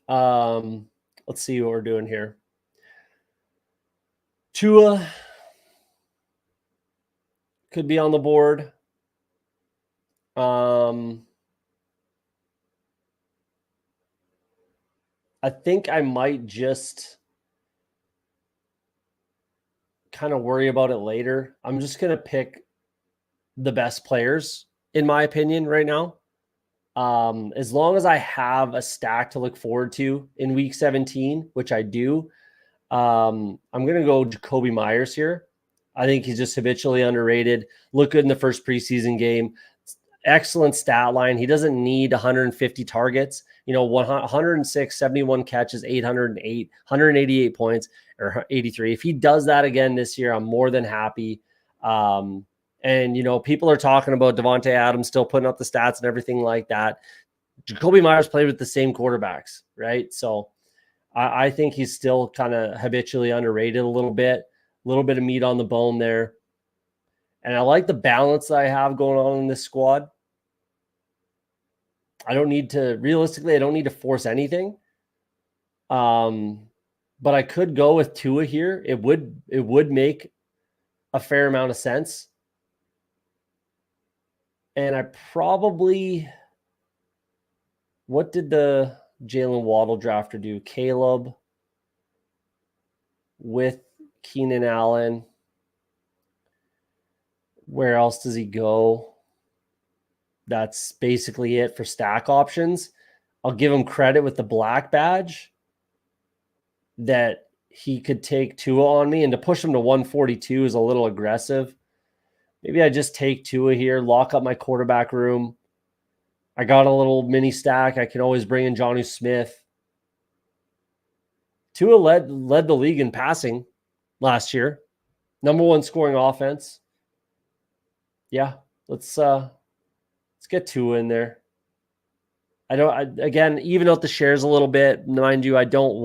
Let's see what we're doing here. Tua could be on the board. I think I might just kind of worry about it later. I'm just going to pick the best players, in my opinion, right now. As long as I have a stack to look forward to in week 17, which I do, I'm going to go Jacoby Myers here. I think he's just habitually underrated. Looked good in the first preseason game. Excellent stat line. He doesn't need 150 targets. 106, 71 catches, 808, 188 points, or 83. If he does that again this year, I'm more than happy. And people are talking about Devontae Adams still putting up the stats and everything like that. Jacoby Myers played with the same quarterbacks, right? So I think he's still kind of habitually underrated a little bit of meat on the bone there. And I like the balance that I have going on in this squad. I don't need to force anything. But I could go with Tua here. It would make a fair amount of sense. And I probably, what did the Jalen Waddle drafter do? Caleb with Keenan Allen. Where else does he go? That's basically it for stack options. I'll give him credit with the black badge that he could take Tua on me, and to push him to 142 is a little aggressive. Maybe I just take Tua here, lock up my quarterback room. I got a little mini stack. I can always bring in Jonnu Smith. Tua led the league in passing last year. Number one scoring offense Yeah, let's get Tua in there. Again, even out the shares a little bit. Mind you, I don't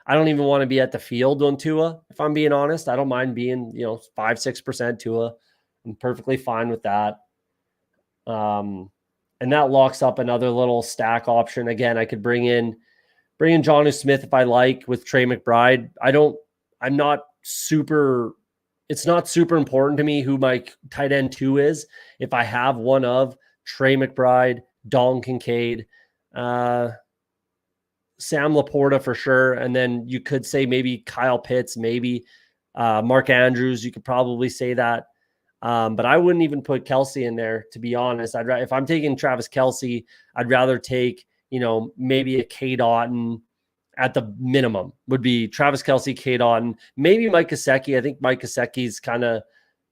even want to be at the field on Tua. If I'm being honest, I don't mind being 5-6% Tua. I'm perfectly fine with that. And that locks up another little stack option. Again, I could bring in Jonnu Smith if I like with Trey McBride. It's not super important to me who my tight end 2 is. If I have one of Trey McBride, Dalton Kincaid, Sam Laporta for sure. And then you could say maybe Kyle Pitts, maybe Mark Andrews. You could probably say that. But I wouldn't even put Kelsey in there, to be honest. If I'm taking Travis Kelsey, I'd rather take, maybe a K Dotton at the minimum would be Travis Kelsey, K Dotton, maybe Mike Gesicki. I think Mike Gesicki's kind of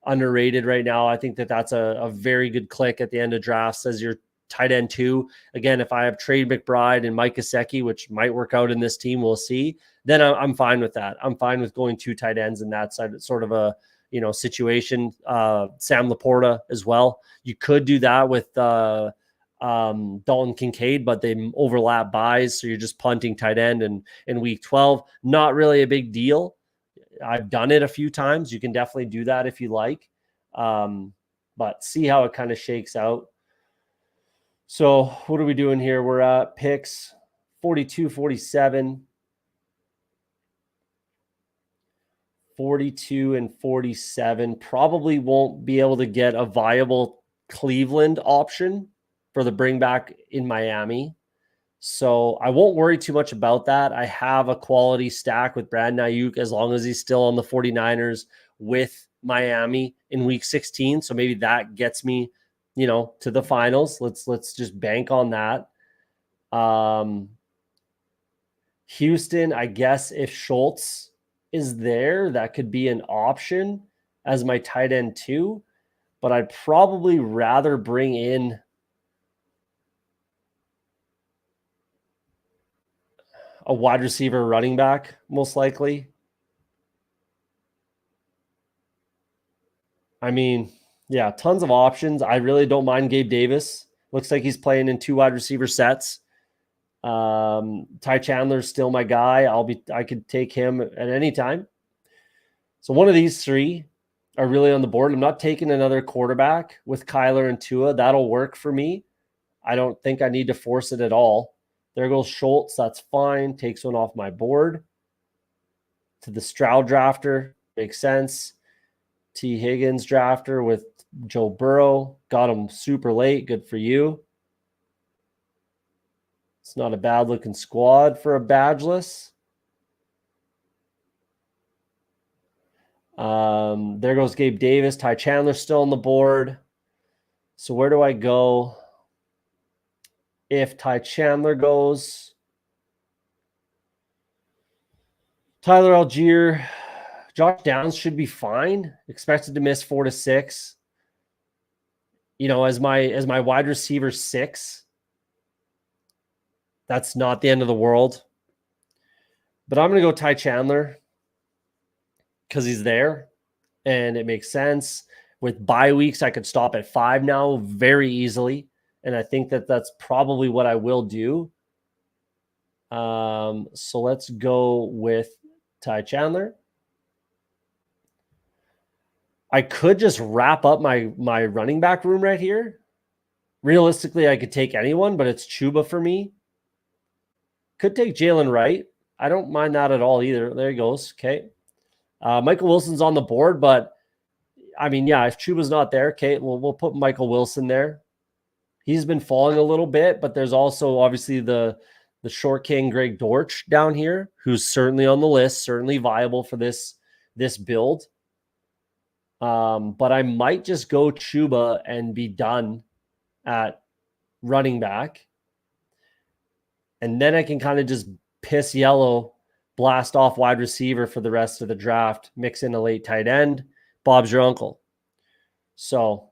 underrated right now. I think that's a very good click at the end of drafts as your tight end 2. Again, if I have Trey McBride and Mike Gesicki, which might work out in this team, we'll see, then I'm fine with that. I'm fine with going 2 tight ends in that side. It's sort of a, situation. Sam Laporta as well. You could do that with Dalton Kincaid, but they overlap buys. So you're just punting tight end in week 12. Not really a big deal. I've done it a few times. You can definitely do that if you like. But see how it kind of shakes out. So what are we doing here? We're at picks 42, 47. 42 and 47. Probably won't be able to get a viable Cleveland option for the bring back in Miami. So I won't worry too much about that. I have a quality stack with Brandon Ayuk as long as he's still on the 49ers with Miami in week 16. So maybe that gets me, to the finals. Let's just bank on that. Houston, I guess if Schultz is there, that could be an option as my tight end 2, but I'd probably rather bring in a wide receiver running back, most likely. I mean, yeah, tons of options. I really don't mind Gabe Davis. Looks like he's playing in 2 wide receiver sets. Ty Chandler's still my guy. I could take him at any time. So one of these 3 are really on the board. I'm not taking another quarterback with Kyler and Tua. That'll work for me. I don't think I need to force it at all. There goes Schultz. That's fine. Takes one off my board. To the Stroud drafter. Makes sense. T. Higgins drafter with Joe Burrow. Got him super late. Good for you. It's not a bad looking squad for a badgeless. There goes Gabe Davis. Ty Chandler still on the board. So where do I go? If Ty Chandler goes, Tyler Algier, Josh Downs should be fine. Expected to miss 4 to 6. As my wide receiver 6, that's not the end of the world. But I'm going to go Ty Chandler because he's there and it makes sense. With bye weeks, I could stop at 5 now very easily. And I think that's probably what I will do. So let's go with Ty Chandler. I could just wrap up my running back room right here. Realistically, I could take anyone, but it's Chuba for me. Could take Jalen Wright. I don't mind that at all either. There he goes. Okay. Michael Wilson's on the board, but I mean, yeah, if Chuba's not there, okay, we'll put Michael Wilson there. He's been falling a little bit, but there's also obviously the short king Greg Dortch down here, who's certainly on the list, certainly viable for this build. But I might just go Chuba and be done at running back. And then I can kind of just piss yellow, blast off wide receiver for the rest of the draft, mix in a late tight end. Bob's your uncle. So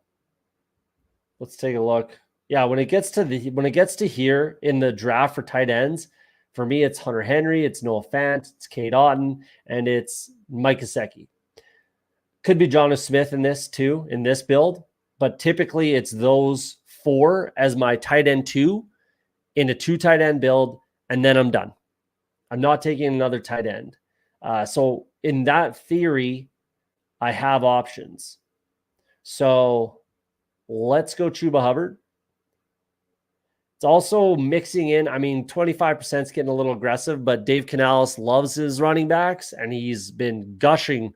let's take a look. Yeah, when it gets to here in the draft for tight ends, for me, it's Hunter Henry, it's Noah Fant, it's Cade Otton, and it's Mike Gesicki. Could be Jonnu Smith in this too, in this build. but typically it's those 4 as my tight end 2 in a 2 tight end build, and then I'm done. I'm not taking another tight end. So in that theory, I have options. So let's go Chuba Hubbard. It's also mixing in. I mean, 25% is getting a little aggressive, but Dave Canales loves his running backs, and he's been gushing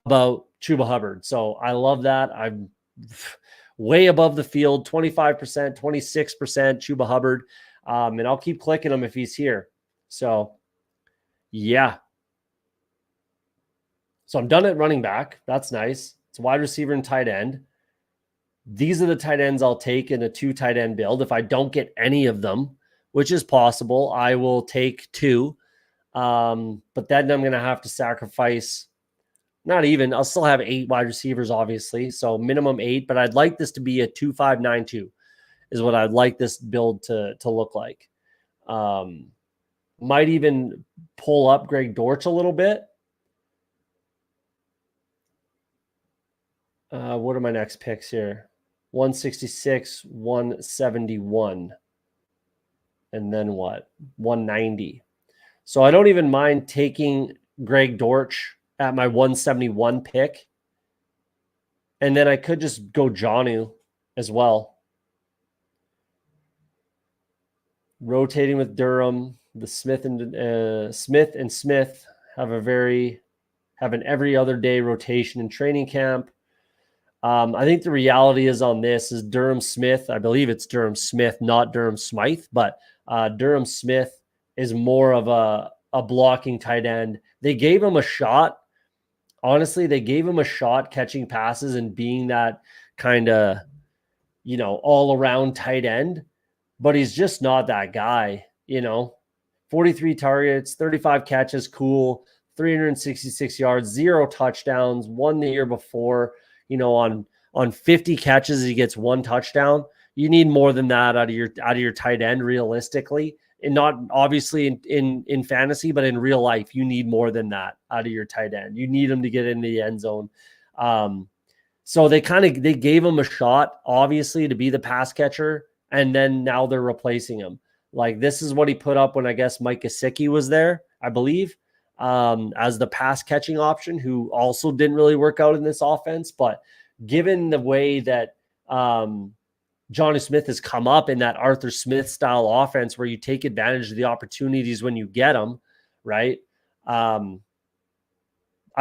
about Chuba Hubbard. So I love that. I'm way above the field, 25%, 26% Chuba Hubbard. And I'll keep clicking him if he's here. So, yeah. So I'm done at running back. That's nice. It's wide receiver and tight end. These are the tight ends I'll take in a 2 tight end build. If I don't get any of them, which is possible, I will take 2. But then I'm going to have to sacrifice, not even, I'll still have 8 wide receivers, obviously. So minimum 8, but I'd like this to be a 2-5-9-2 is what I'd like this build to look like. Might even pull up Greg Dortch a little bit. What are my next picks here? 166, 171. And then what? 190. So I don't even mind taking Greg Dortch at my 171 pick. And then I could just go Jonnu as well. Rotating with Durham. The Smith and Smith have an every other day rotation in training camp. I think the reality is on this is Durham Smith. I believe it's Durham Smith, not Durham Smythe, but Durham Smith is more of a blocking tight end. They gave him a shot. Honestly, they gave him a shot catching passes and being that kind of, all around tight end, but he's just not that guy, 43 targets, 35 catches, cool, 366 yards, 0 touchdowns, won the year before. On 50 catches, he gets 1 touchdown. You need more than that out of your tight end, realistically, and not obviously in fantasy, but in real life, you need more than that out of your tight end. You need him to get in the end zone. So they gave him a shot, obviously, to be the pass catcher, and then now they're replacing him. Like, this is what he put up when I guess Mike Gesicki was there, I believe. As the pass catching option, who also didn't really work out in this offense. But given the way that Johnny Smith has come up in that Arthur Smith style offense where you take advantage of the opportunities when you get them, right? I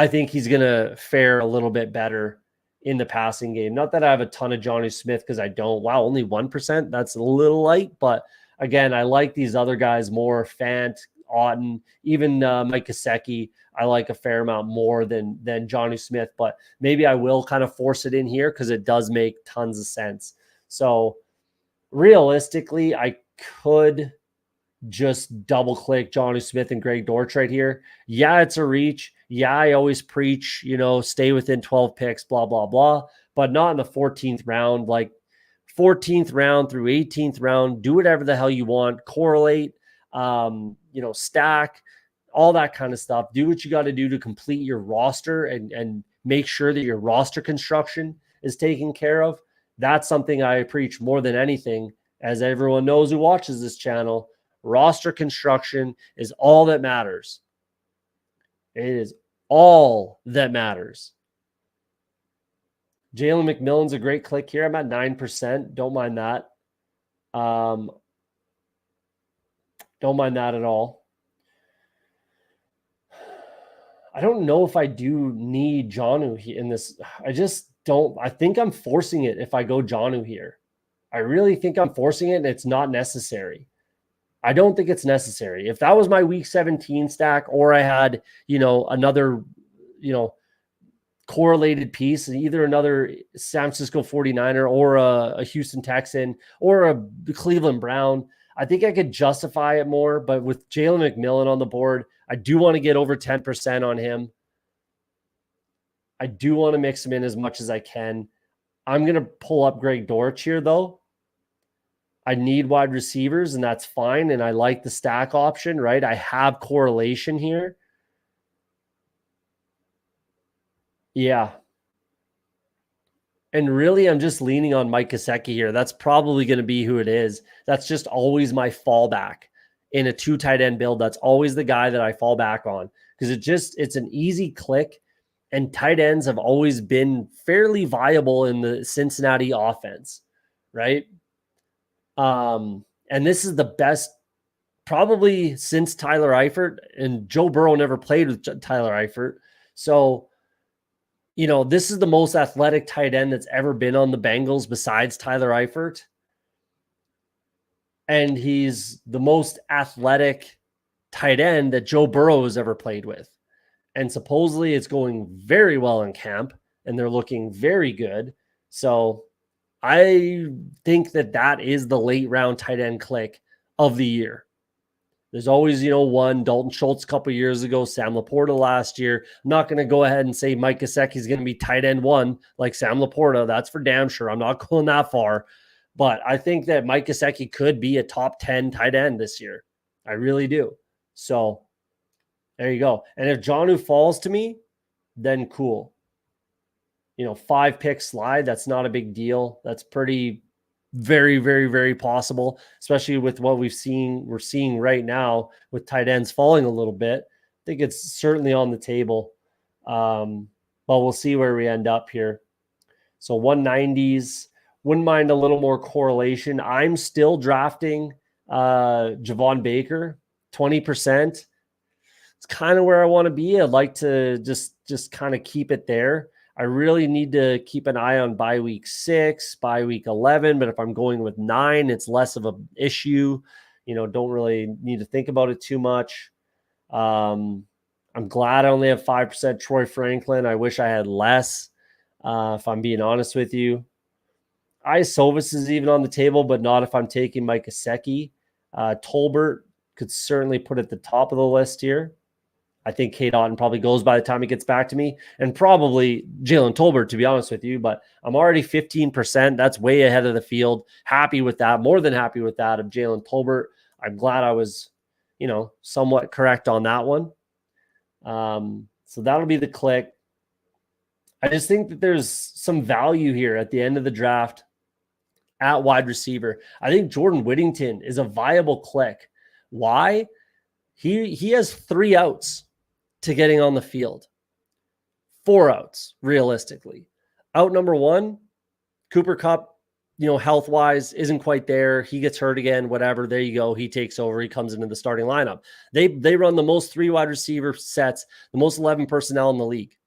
think he's going to fare a little bit better in the passing game. Not that I have a ton of Johnny Smith because I don't. Wow, only 1%. That's a little light. But again, I like these other guys more. Fant, Auden, even Mike Gesicki, I like a fair amount more than Johnny Smith, but maybe I will kind of force it in here because it does make tons of sense. So realistically, I could just double click Johnny Smith and Greg Dortch right here. Yeah, it's a reach. Yeah, I always preach, stay within 12 picks, blah, blah, blah, but not in the 14th round. Like 14th round through 18th round, do whatever the hell you want, correlate, stack, all that kind of stuff. Do what you got to do to complete your roster and make sure that your roster construction is taken care of. That's something I preach more than anything. As everyone knows who watches this channel, roster construction is all that matters. It is all that matters. Jalen McMillan's a great click here. I'm at 9%. Don't mind that. Don't mind that at all. I don't know if I do need Jonnu in this. I just don't. I think I'm forcing it if I go Jonnu here. I really think I'm forcing it, and it's not necessary. I don't think it's necessary. If that was my week 17 stack, or I had, another, correlated piece, either another San Francisco 49er or a Houston Texan or a Cleveland Brown, I think I could justify it more. But with Jalen McMillan on the board, I do want to get over 10% on him. I do want to mix him in as much as I can. I'm going to pull up Greg Dortch here, though. I need wide receivers, and that's fine. And I like the stack option, right? I have correlation here. Yeah. And really, I'm just leaning on Mike Gesicki here. That's probably going to be who it is. That's just always my fallback in a 2 tight end build. That's always the guy that I fall back on because it's an easy click, and tight ends have always been fairly viable in the Cincinnati offense, right? And this is the best probably since Tyler Eifert, and Joe Burrow never played with Tyler Eifert. So, this is the most athletic tight end that's ever been on the Bengals besides Tyler Eifert. And he's the most athletic tight end that Joe Burrow has ever played with. And supposedly it's going very well in camp, and they're looking very good. So I think that is the late round tight end click of the year. There's always, one Dalton Schultz a couple years ago, Sam Laporta last year. I'm not going to go ahead and say Mike Gesicki is going to be tight end 1 like Sam Laporta. That's for damn sure. I'm not going that far. But I think that Mike Gesicki could be a top 10 tight end this year. I really do. So there you go. And if Jonnu falls to me, then cool. 5 pick slide, that's not a big deal. That's pretty very, very, very possible, especially with what we're seeing right now with tight ends falling a little bit. I think it's certainly on the table. But we'll see where we end up here. So 190s, wouldn't mind a little more correlation. I'm still drafting Javon Baker, 20%. It's kind of where I want to be. I'd like to just kind of keep it there. I really need to keep an eye on bye week 6, bye week 11. But if I'm going with 9, it's less of an issue. Don't really need to think about it too much. I'm glad I only have 5% Troy Franklin. I wish I had less, if I'm being honest with you. Isovis is even on the table, but not if I'm taking Mike Gesicki. Tolbert could certainly put at the top of the list here. I think Cade Otton probably goes by the time he gets back to me, and probably Jalen Tolbert, to be honest with you, but I'm already 15%. That's way ahead of the field. Happy with that, more than happy with that of Jalen Tolbert. I'm glad I was, somewhat correct on that one. So that'll be the click. I just think that there's some value here at the end of the draft at wide receiver. I think Jordan Whittington is a viable click. Why? He has 3 outs to getting on the field. 4 outs, realistically. Out number 1, Cooper Kupp, health-wise isn't quite there. He gets hurt again, whatever. There you go. He takes over. He comes into the starting lineup. They run the most 3 wide receiver sets, the most 11 personnel in the league.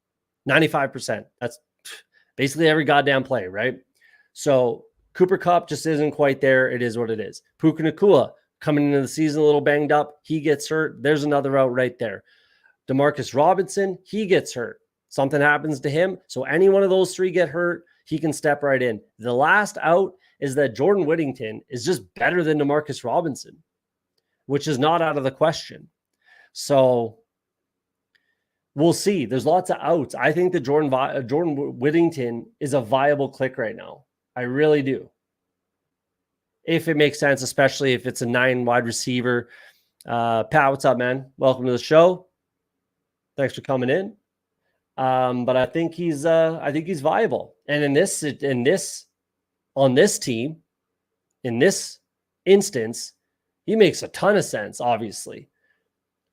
95%. That's basically every goddamn play, right? So Cooper Kupp just isn't quite there. It is what it is. Puka Nacua coming into the season a little banged up. He gets hurt. There's another out right there. Demarcus Robinson, he gets hurt. Something happens to him. So any one of those 3 get hurt, he can step right in. The last out is that Jordan Whittington is just better than Demarcus Robinson, which is not out of the question. So we'll see. There's lots of outs. I think that Jordan Whittington is a viable click right now. I really do. If it makes sense, especially if it's a 9 wide receiver. Pat, what's up, man? Welcome to the show. Thanks for coming in. But I think he's viable. And on this team, in this instance, he makes a ton of sense, obviously.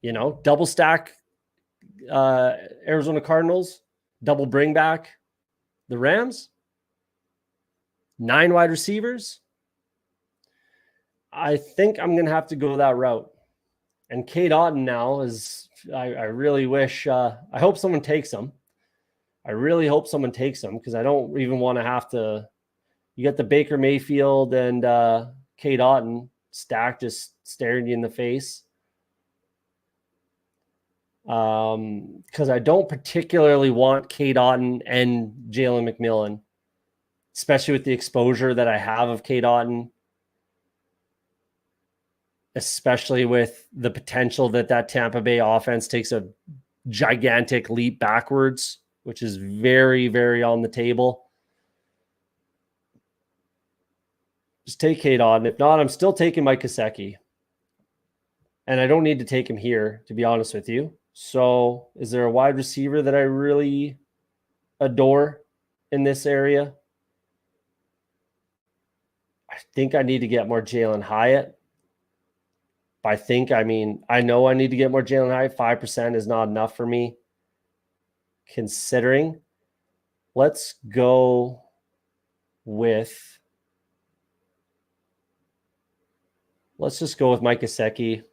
Double stack Arizona Cardinals, double bring back the Rams, 9 wide receivers. I think I'm going to have to go that route. And Cade Otton now is, I really wish, I hope someone takes him. I really hope someone takes him because I don't even want to have to. You get the Baker Mayfield and Cade Otton stacked, just staring you in the face. Because I don't particularly want Cade Otton and Jalen McMillan, especially with the exposure that I have of Cade Otton. Especially with the potential that Tampa Bay offense takes a gigantic leap backwards, which is very, very on the table. Just take Cade Otton. If not, I'm still taking Mike Gesicki. And I don't need to take him here, to be honest with you. So is there a wide receiver that I really adore in this area? think I need to get more Jalen Hyatt. I mean, I know I need to get more Jalen Hyatt. 5% is not enough for me, considering. Let's go with, let's just go with Mike Gesicki.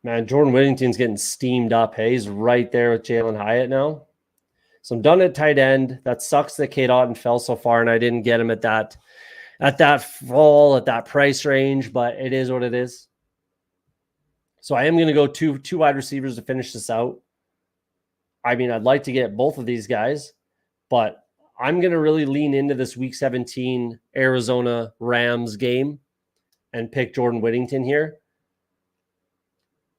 Man, Jordan Whittington's getting steamed up. Hey, he's right there with Jalen Hyatt now. So I'm done at tight end. That sucks that Cade Otton fell so far and I didn't get him at that price range, but it is what it is. So I am going to go two wide receivers to finish this out. I mean, I'd like to get both of these guys, but I'm going to really lean into this Week 17 Arizona Rams game and pick Jordan Whittington here.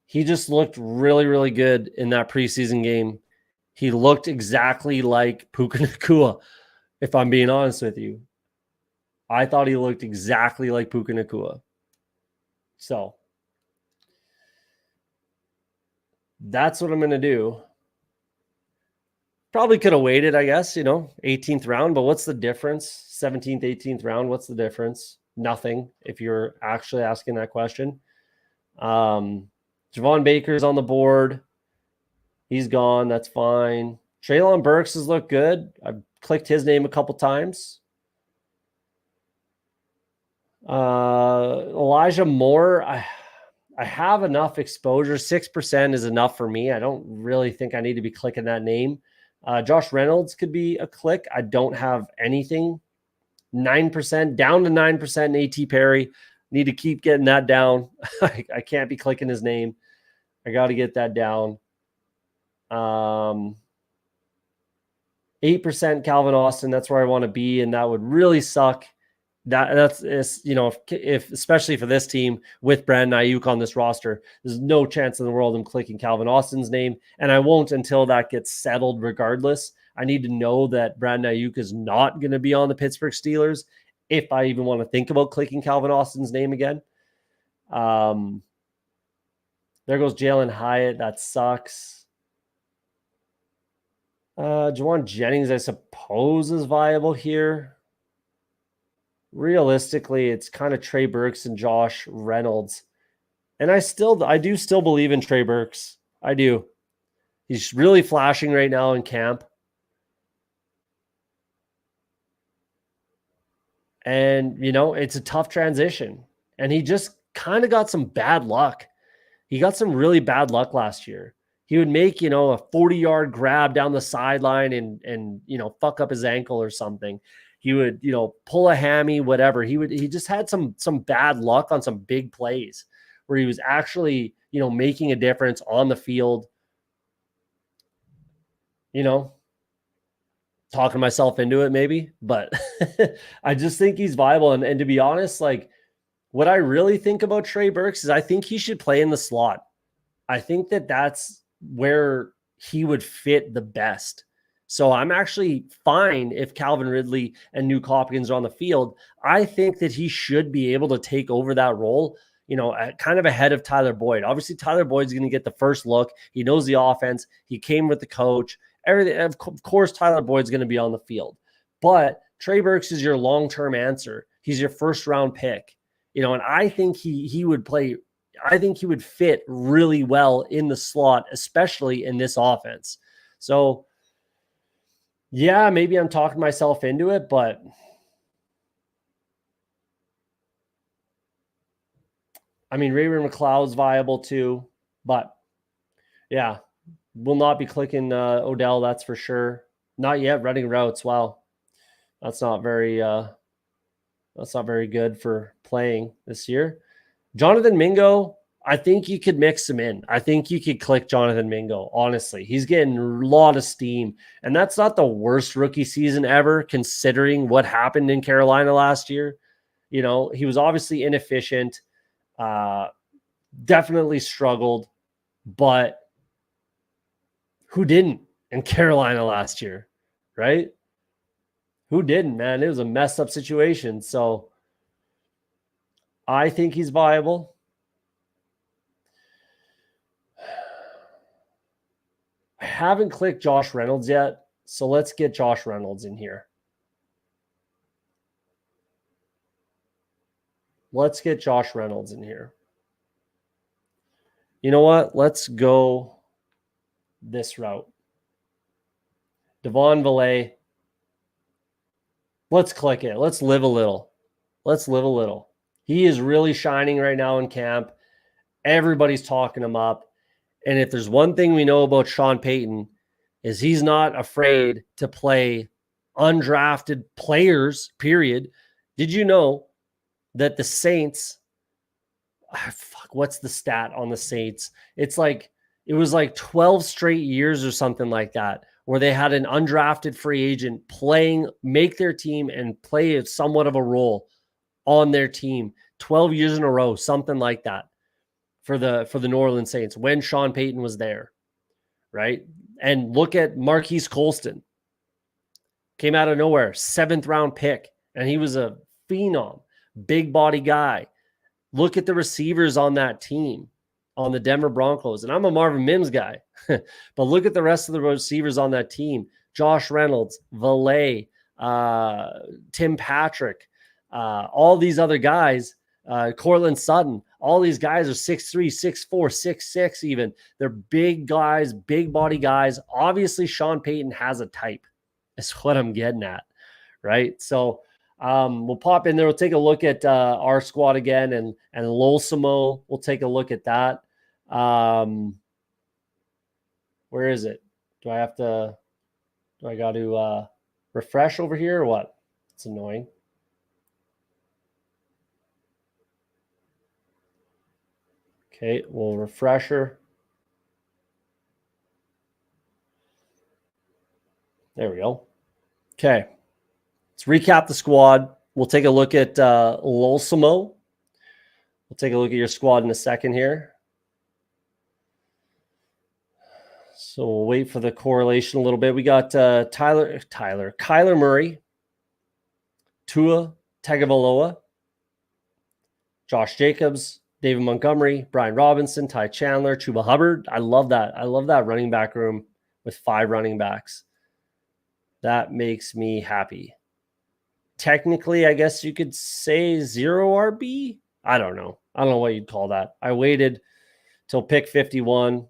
He just looked really, really good in that preseason game. He looked exactly like Puka Nacua, if I'm being honest with you. I thought he looked exactly like Puka Nacua. So that's what I'm going to do. Probably could have waited, I guess, 18th round, but what's the difference? 17th, 18th round, what's the difference? Nothing, if you're actually asking that question. Javon Baker's on the board. He's gone. That's fine. Treylon Burks has looked good. I've clicked his name a couple times. Elijah Moore, I have enough exposure. 6% is enough for me. I don't really think I need to be clicking that name. Josh Reynolds could be a click. I don't have anything. 9%, down to 9%. A.T. Perry, need to keep getting that down. I can't be clicking his name. I got to get that down. 8% Calvin Austin. That's where I want to be, and that would really suck. That's if especially for this team with Brandon Ayuk on this roster, there's no chance in the world I'm clicking Calvin Austin's name, and I won't until that gets settled. Regardless, I need to know that Brandon Ayuk is not going to be on the Pittsburgh Steelers if I even want to think about clicking Calvin Austin's name again. There goes Jalen Hyatt. That sucks. Juwan Jennings, I suppose, is viable here. Realistically, it's kind of Trey Burks and Josh Reynolds. And I do still believe in Trey Burks. I do. He's really flashing right now in camp. And, it's a tough transition. And he just kind of got some bad luck. He got some really bad luck last year. He would make, a 40-yard grab down the sideline and fuck up his ankle or something. He would, pull a hammy, whatever. He just had some bad luck on some big plays where he was actually, making a difference on the field. Talking myself into it maybe, but I just think he's viable. And to be honest, like what I really think about Trey Burks is I think he should play in the slot. I think that's where he would fit the best. So I'm actually fine if Calvin Ridley and Nuke Hopkins are on the field. I think that he should be able to take over that role, kind of ahead of Tyler Boyd. Obviously, Tyler Boyd's going to get the first look. He knows the offense. He came with the coach. Everything. Of course, Tyler Boyd's going to be on the field. But Trey Burks is your long-term answer. He's your first-round pick. And I think he would play. I think he would fit really well in the slot, especially in this offense. So, yeah, maybe I'm talking myself into it, but I mean, Ray-Ray McLeod's viable too, but yeah, will not be clicking Odell, that's for sure. Not yet. Running routes. Wow, that's not very good for playing this year. Jonathan Mingo, I think you could mix him in. I think you could click Jonathan Mingo. Honestly, he's getting a lot of steam, and that's not the worst rookie season ever, considering what happened in Carolina last year. He was obviously inefficient, definitely struggled, but who didn't in Carolina last year, right? Who didn't, man? It was a messed up situation. So I think he's viable. I haven't clicked Josh Reynolds yet, so let's get Josh Reynolds in here. Let's get Josh Reynolds in here. You know what? Let's go this route. Devon Valet. Let's click it. Let's live a little. Let's live a little. He is really shining right now in camp. Everybody's talking him up. And if there's one thing we know about Sean Payton is he's not afraid to play undrafted players, period. Did you know that the Saints, what's the stat on the Saints? It was like 12 straight years or something like that, where they had an undrafted free agent make their team and play somewhat of a role on their team. 12 years in a row, something like that for the New Orleans Saints when Sean Payton was there, right? And look at Marquise Colston. Came out of nowhere, 7th round pick, and he was a phenom, big body guy. Look at the receivers on that team, on the Denver Broncos. And I'm a Marvin Mims guy, but look at the rest of the receivers on that team. Josh Reynolds, Valet, Tim Patrick, all these other guys, Cortland Sutton, all these guys are 6'3", 6'4", 6'6" even. They're big guys, big body guys. Obviously, Sean Payton has a type. Is what I'm getting at, right? So we'll pop in there. We'll take a look at our squad again, and Lolsimo. We'll take a look at that. Where is it? Do I got to refresh over here or what? It's annoying. Okay, we'll refresher. There we go. Okay, let's recap the squad. We'll take a look at Lolsimo. We'll take a look at your squad in a second here. So we'll wait for the correlation a little bit. We got Kyler Murray, Tua Tagovailoa, Josh Jacobs, David Montgomery, Brian Robinson, Ty Chandler, Chuba Hubbard. I love that. I love that running back room with 5 running backs. That makes me happy. Technically, I guess you could say 0 RB. I don't know. I don't know what you'd call that. I waited till pick 51.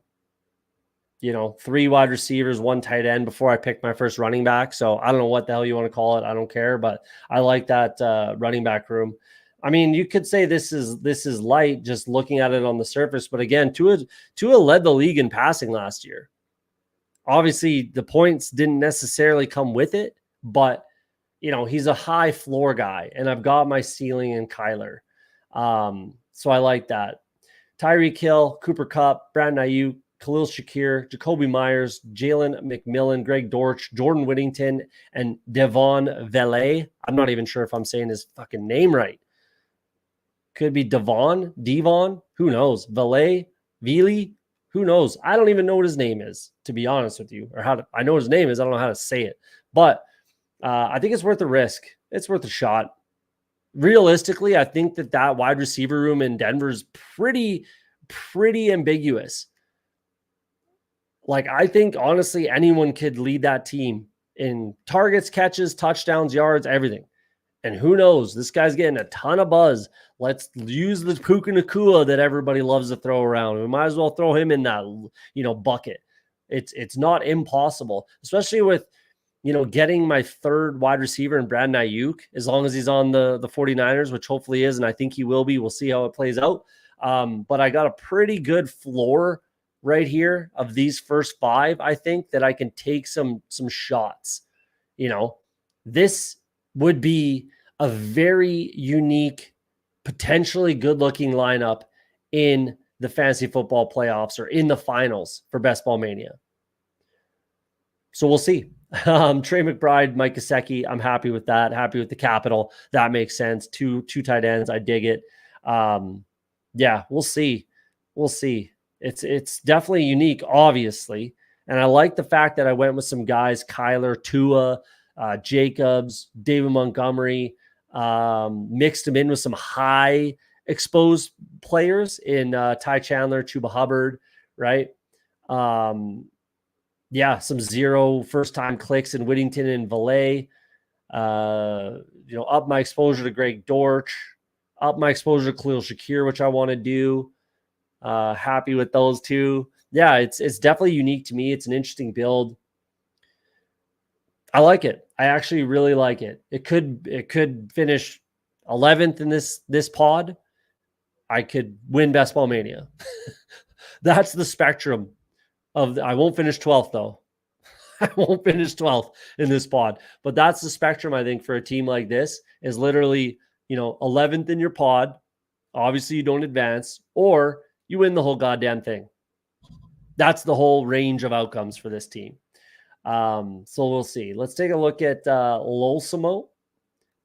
3 wide receivers, 1 tight end before I picked my first running back. So I don't know what the hell you want to call it. I don't care, but I like that running back room. I mean, you could say this is light just looking at it on the surface, but again, Tua led the league in passing last year. Obviously, the points didn't necessarily come with it, but he's a high floor guy, and I've got my ceiling in Kyler. So I like that. Tyreek Hill, Cooper Kupp, Brandon Ayuk, Khalil Shakir, Jacoby Myers, Jalen McMillan, Greg Dortch, Jordan Whittington, and Devon Valet. I'm not even sure if I'm saying his fucking name right. Could be Devon, who knows? Valet, who knows? I don't even know what his name is, to be honest with you, or I know what his name is. I don't know how to say it, but I think it's worth a risk. It's worth a shot. Realistically, I think that wide receiver room in Denver is pretty ambiguous. Like, I think, honestly, anyone could lead that team in targets, catches, touchdowns, yards, everything. And who knows? This guy's getting a ton of buzz. Let's use the Puka Nacua that everybody loves to throw around. We might as well throw him in that, bucket. It's not impossible, especially with, getting my 3rd wide receiver in Brandon Ayuk, as long as he's on the 49ers, which hopefully is, and I think he will be. We'll see how it plays out. But I got a pretty good floor right here of these first 5. I think that I can take some shots. This would be a very unique, potentially good-looking lineup in the fantasy football playoffs or in the finals for Best Ball Mania. So we'll see. Trey McBride, Mike Gesicki, I'm happy with that. Happy with the capital. That makes sense. Two tight ends. I dig it. Yeah, we'll see. We'll see. It's definitely unique, obviously. And I like the fact that I went with some guys, Kyler, Tua, Jacobs, David Montgomery, mixed them in with some high exposed players in Ty Chandler, Chuba Hubbard, right? Yeah, some 0 first-time clicks in Whittington and Valet. Up my exposure to Greg Dortch. up my exposure to Khalil Shakir, which I want to do. Happy with those two. Yeah, it's definitely unique to me. It's an interesting build. I like it. I actually really like it. It could finish 11th in this pod. I could win Best Ball Mania. That's the spectrum of I won't finish 12th though. I won't finish 12th in this pod. But that's the spectrum, I think, for a team like this is literally, 11th in your pod. Obviously, you don't advance, or you win the whole goddamn thing. That's the whole range of outcomes for this team. So we'll see. Let's take a look at Lolsimo.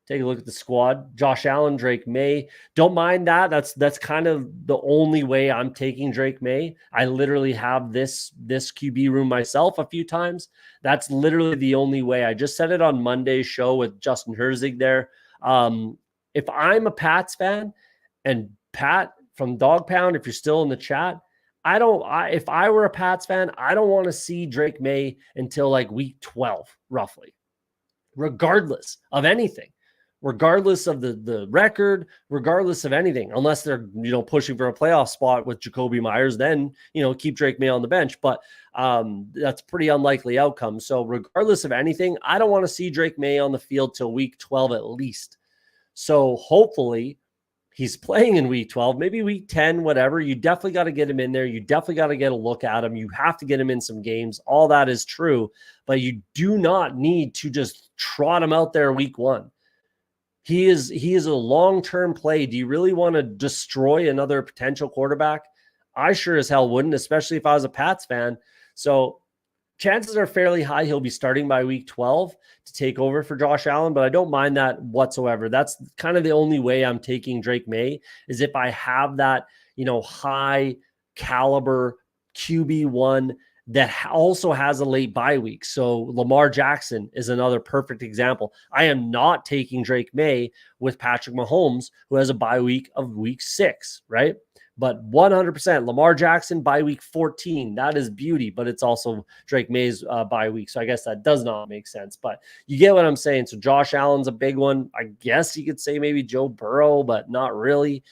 Take a look at the squad. Josh Allen, Drake May. Don't mind that. That's kind of the only way I'm taking Drake May. I literally have this QB room myself a few times. That's literally the only way. I just said it on Monday's show with Justin Herzig there. If I'm a Pats fan, and Pat from Dog Pound, if you're still in the chat, if I were a Pats fan, I don't want to see Drake May until like week 12, roughly, regardless of anything. Regardless of the record, regardless of anything, unless they're, pushing for a playoff spot with Jacoby Myers, then, keep Drake May on the bench. But that's pretty unlikely outcome. So regardless of anything, I don't want to see Drake May on the field till week 12 at least. So hopefully he's playing in week 12, maybe week 10, whatever. You definitely got to get him in there. You definitely got to get a look at him. You have to get him in some games. All that is true, but you do not need to just trot him out there week 1. He is a long-term play. Do you really want to destroy another potential quarterback? I sure as hell wouldn't, especially if I was a Pats fan. So chances are fairly high he'll be starting by week 12 to take over for Josh Allen, but I don't mind that whatsoever. That's kind of the only way I'm taking Drake May is if I have that, high caliber QB1 that also has a late bye week. So Lamar Jackson is another perfect example. I am not taking Drake May with Patrick Mahomes, who has a bye week of week 6, right? But 100% Lamar Jackson bye week 14. That is beauty, but it's also Drake May's bye week. So I guess that does not make sense, but you get what I'm saying. So Josh Allen's a big one. I guess you could say maybe Joe Burrow, but not really.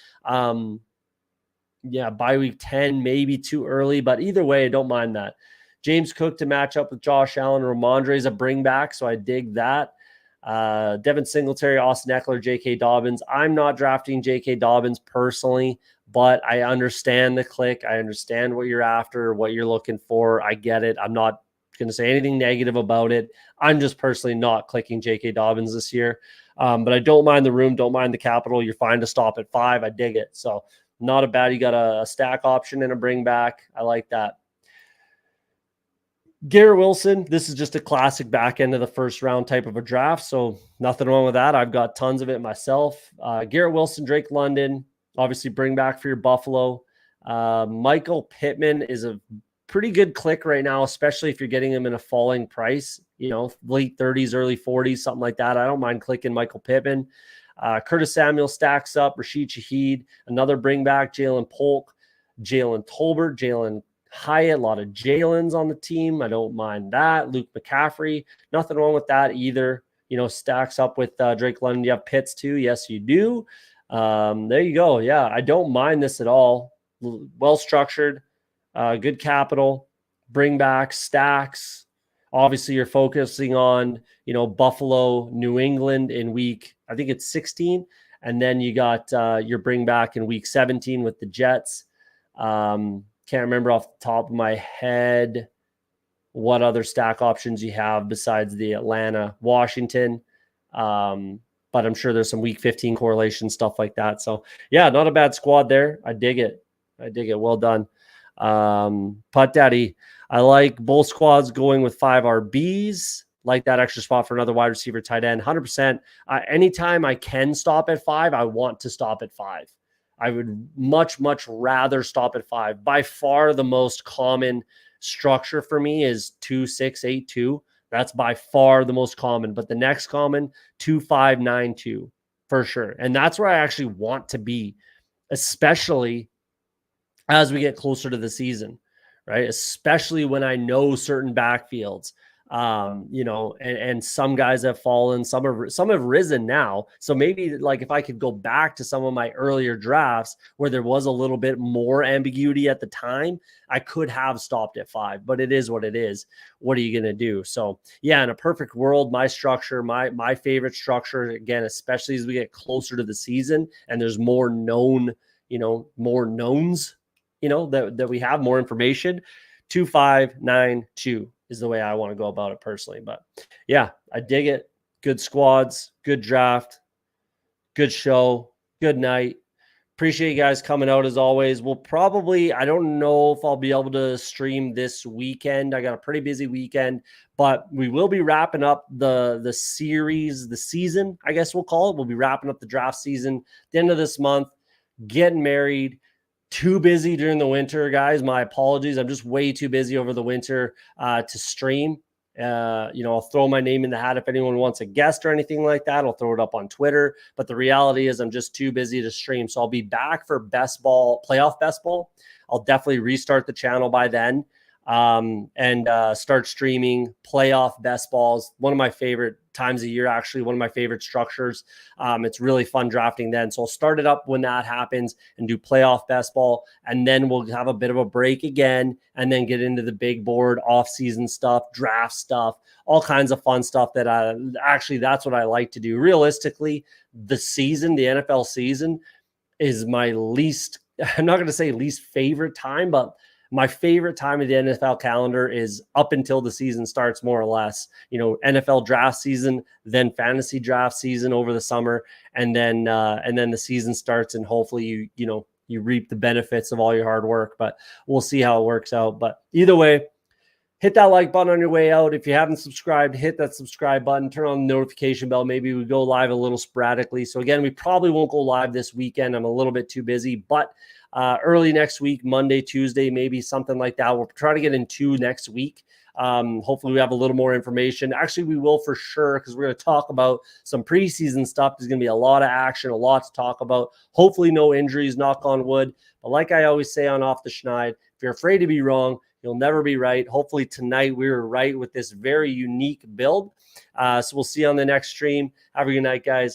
Yeah, bye week 10, maybe too early, but either way, I don't mind that. James Cook to match up with Josh Allen. Ramondre is a bring back, so I dig that. Devin Singletary, Austin Eckler, J.K. Dobbins. I'm not drafting J.K. Dobbins personally, but I understand the click. I understand what you're after, what you're looking for. I get it. I'm not going to say anything negative about it. I'm just personally not clicking J.K. Dobbins this year. But I don't mind the room, don't mind the capital. You're fine to stop at 5. I dig it. So not a bad. You got a stack option and a bring back. I like that. Garrett Wilson, this is just a classic back end of the first round type of a draft. So nothing wrong with that. I've got tons of it myself. Garrett Wilson, Drake London, obviously bring back for your Buffalo. Michael Pittman is a pretty good click right now, especially if you're getting him in a falling price, late 30s, early 40s, something like that. I don't mind clicking Michael Pittman. Curtis Samuel stacks up. Rashid Shaheed, another bring back. Jalen Polk, Jalen Tolbert, Jalen Hyatt, a lot of Jalen's on the team. I don't mind that. Luke McCaffrey, nothing wrong with that either. Stacks up with Drake London. You have Pitts too. Yes, you do. There you go. Yeah, I don't mind this at all. Well structured, good capital, bring back, stacks. Obviously, you're focusing on, Buffalo, New England in week, I think it's 16. And then you got your bring back in week 17 with the Jets. Can't remember off the top of my head what other stack options you have besides the Atlanta, Washington. But I'm sure there's some week 15 correlation, stuff like that. So yeah, not a bad squad there. I dig it. Well done. Putt Daddy. I like both squads going with 5 RBs, like that extra spot for another wide receiver, tight end, 100%. Anytime I can stop at 5, I want to stop at 5. I would much, much rather stop at 5. By far, the most common structure for me is 2-6-8-2. That's by far the most common. But the next common, 2-5-9-2, for sure. And that's where I actually want to be, especially as we get closer to the season, right? Especially when I know certain backfields. And some guys have fallen, some have risen now. So maybe like if I could go back to some of my earlier drafts where there was a little bit more ambiguity at the time, I could have stopped at 5, but it is what it is. What are you going to do? So yeah, in a perfect world, my structure, my favorite structure, again, especially as we get closer to the season and there's more known, more knowns, that we have more information. 2-5-9-2 is the way I want to go about it personally. But yeah, I dig it. Good squads, good draft, good show, good night. Appreciate you guys coming out as always. We'll probably, I don't know if I'll be able to stream this weekend. I got a pretty busy weekend, but we will be wrapping up the series, the season, I guess we'll call it. We'll be wrapping up the draft season at the end of this month, getting married. Too busy during the winter, guys. My apologies. I'm just way too busy over the winter to stream. I'll throw my name in the hat if anyone wants a guest or anything like that. I'll throw it up on Twitter. But the reality is I'm just too busy to stream. So I'll be back for playoff best ball. I'll definitely restart the channel by then and start streaming playoff best balls. One of my favorite times a year, actually, one of my favorite structures. It's really fun drafting then. So I'll start it up when that happens and do playoff best ball. And then we'll have a bit of a break again and then get into the big board, off-season stuff, draft stuff, all kinds of fun stuff that's what I like to do. Realistically, the NFL season is my least, I'm not going to say least favorite time, but my favorite time of the NFL calendar is up until the season starts, more or less. NFL draft season, then fantasy draft season over the summer, and then the season starts, and hopefully you reap the benefits of all your hard work. But we'll see how it works out. But either way, hit that like button on your way out. If you haven't subscribed, hit that subscribe button, turn on the notification bell. Maybe we go live a little sporadically. So again, we probably won't go live this weekend. I'm a little bit too busy, but early next week, Monday, Tuesday, maybe something like that. We'll try to get in 2 next week. Hopefully we have a little more information. Actually, we will for sure, because we're going to talk about some preseason stuff. There's going to be a lot of action, a lot to talk about. Hopefully no injuries, knock on wood. But like I always say on Off the Schneid, if you're afraid to be wrong, you'll never be right. Hopefully tonight we were right with this very unique build. So we'll see you on the next stream. Have a good night, guys.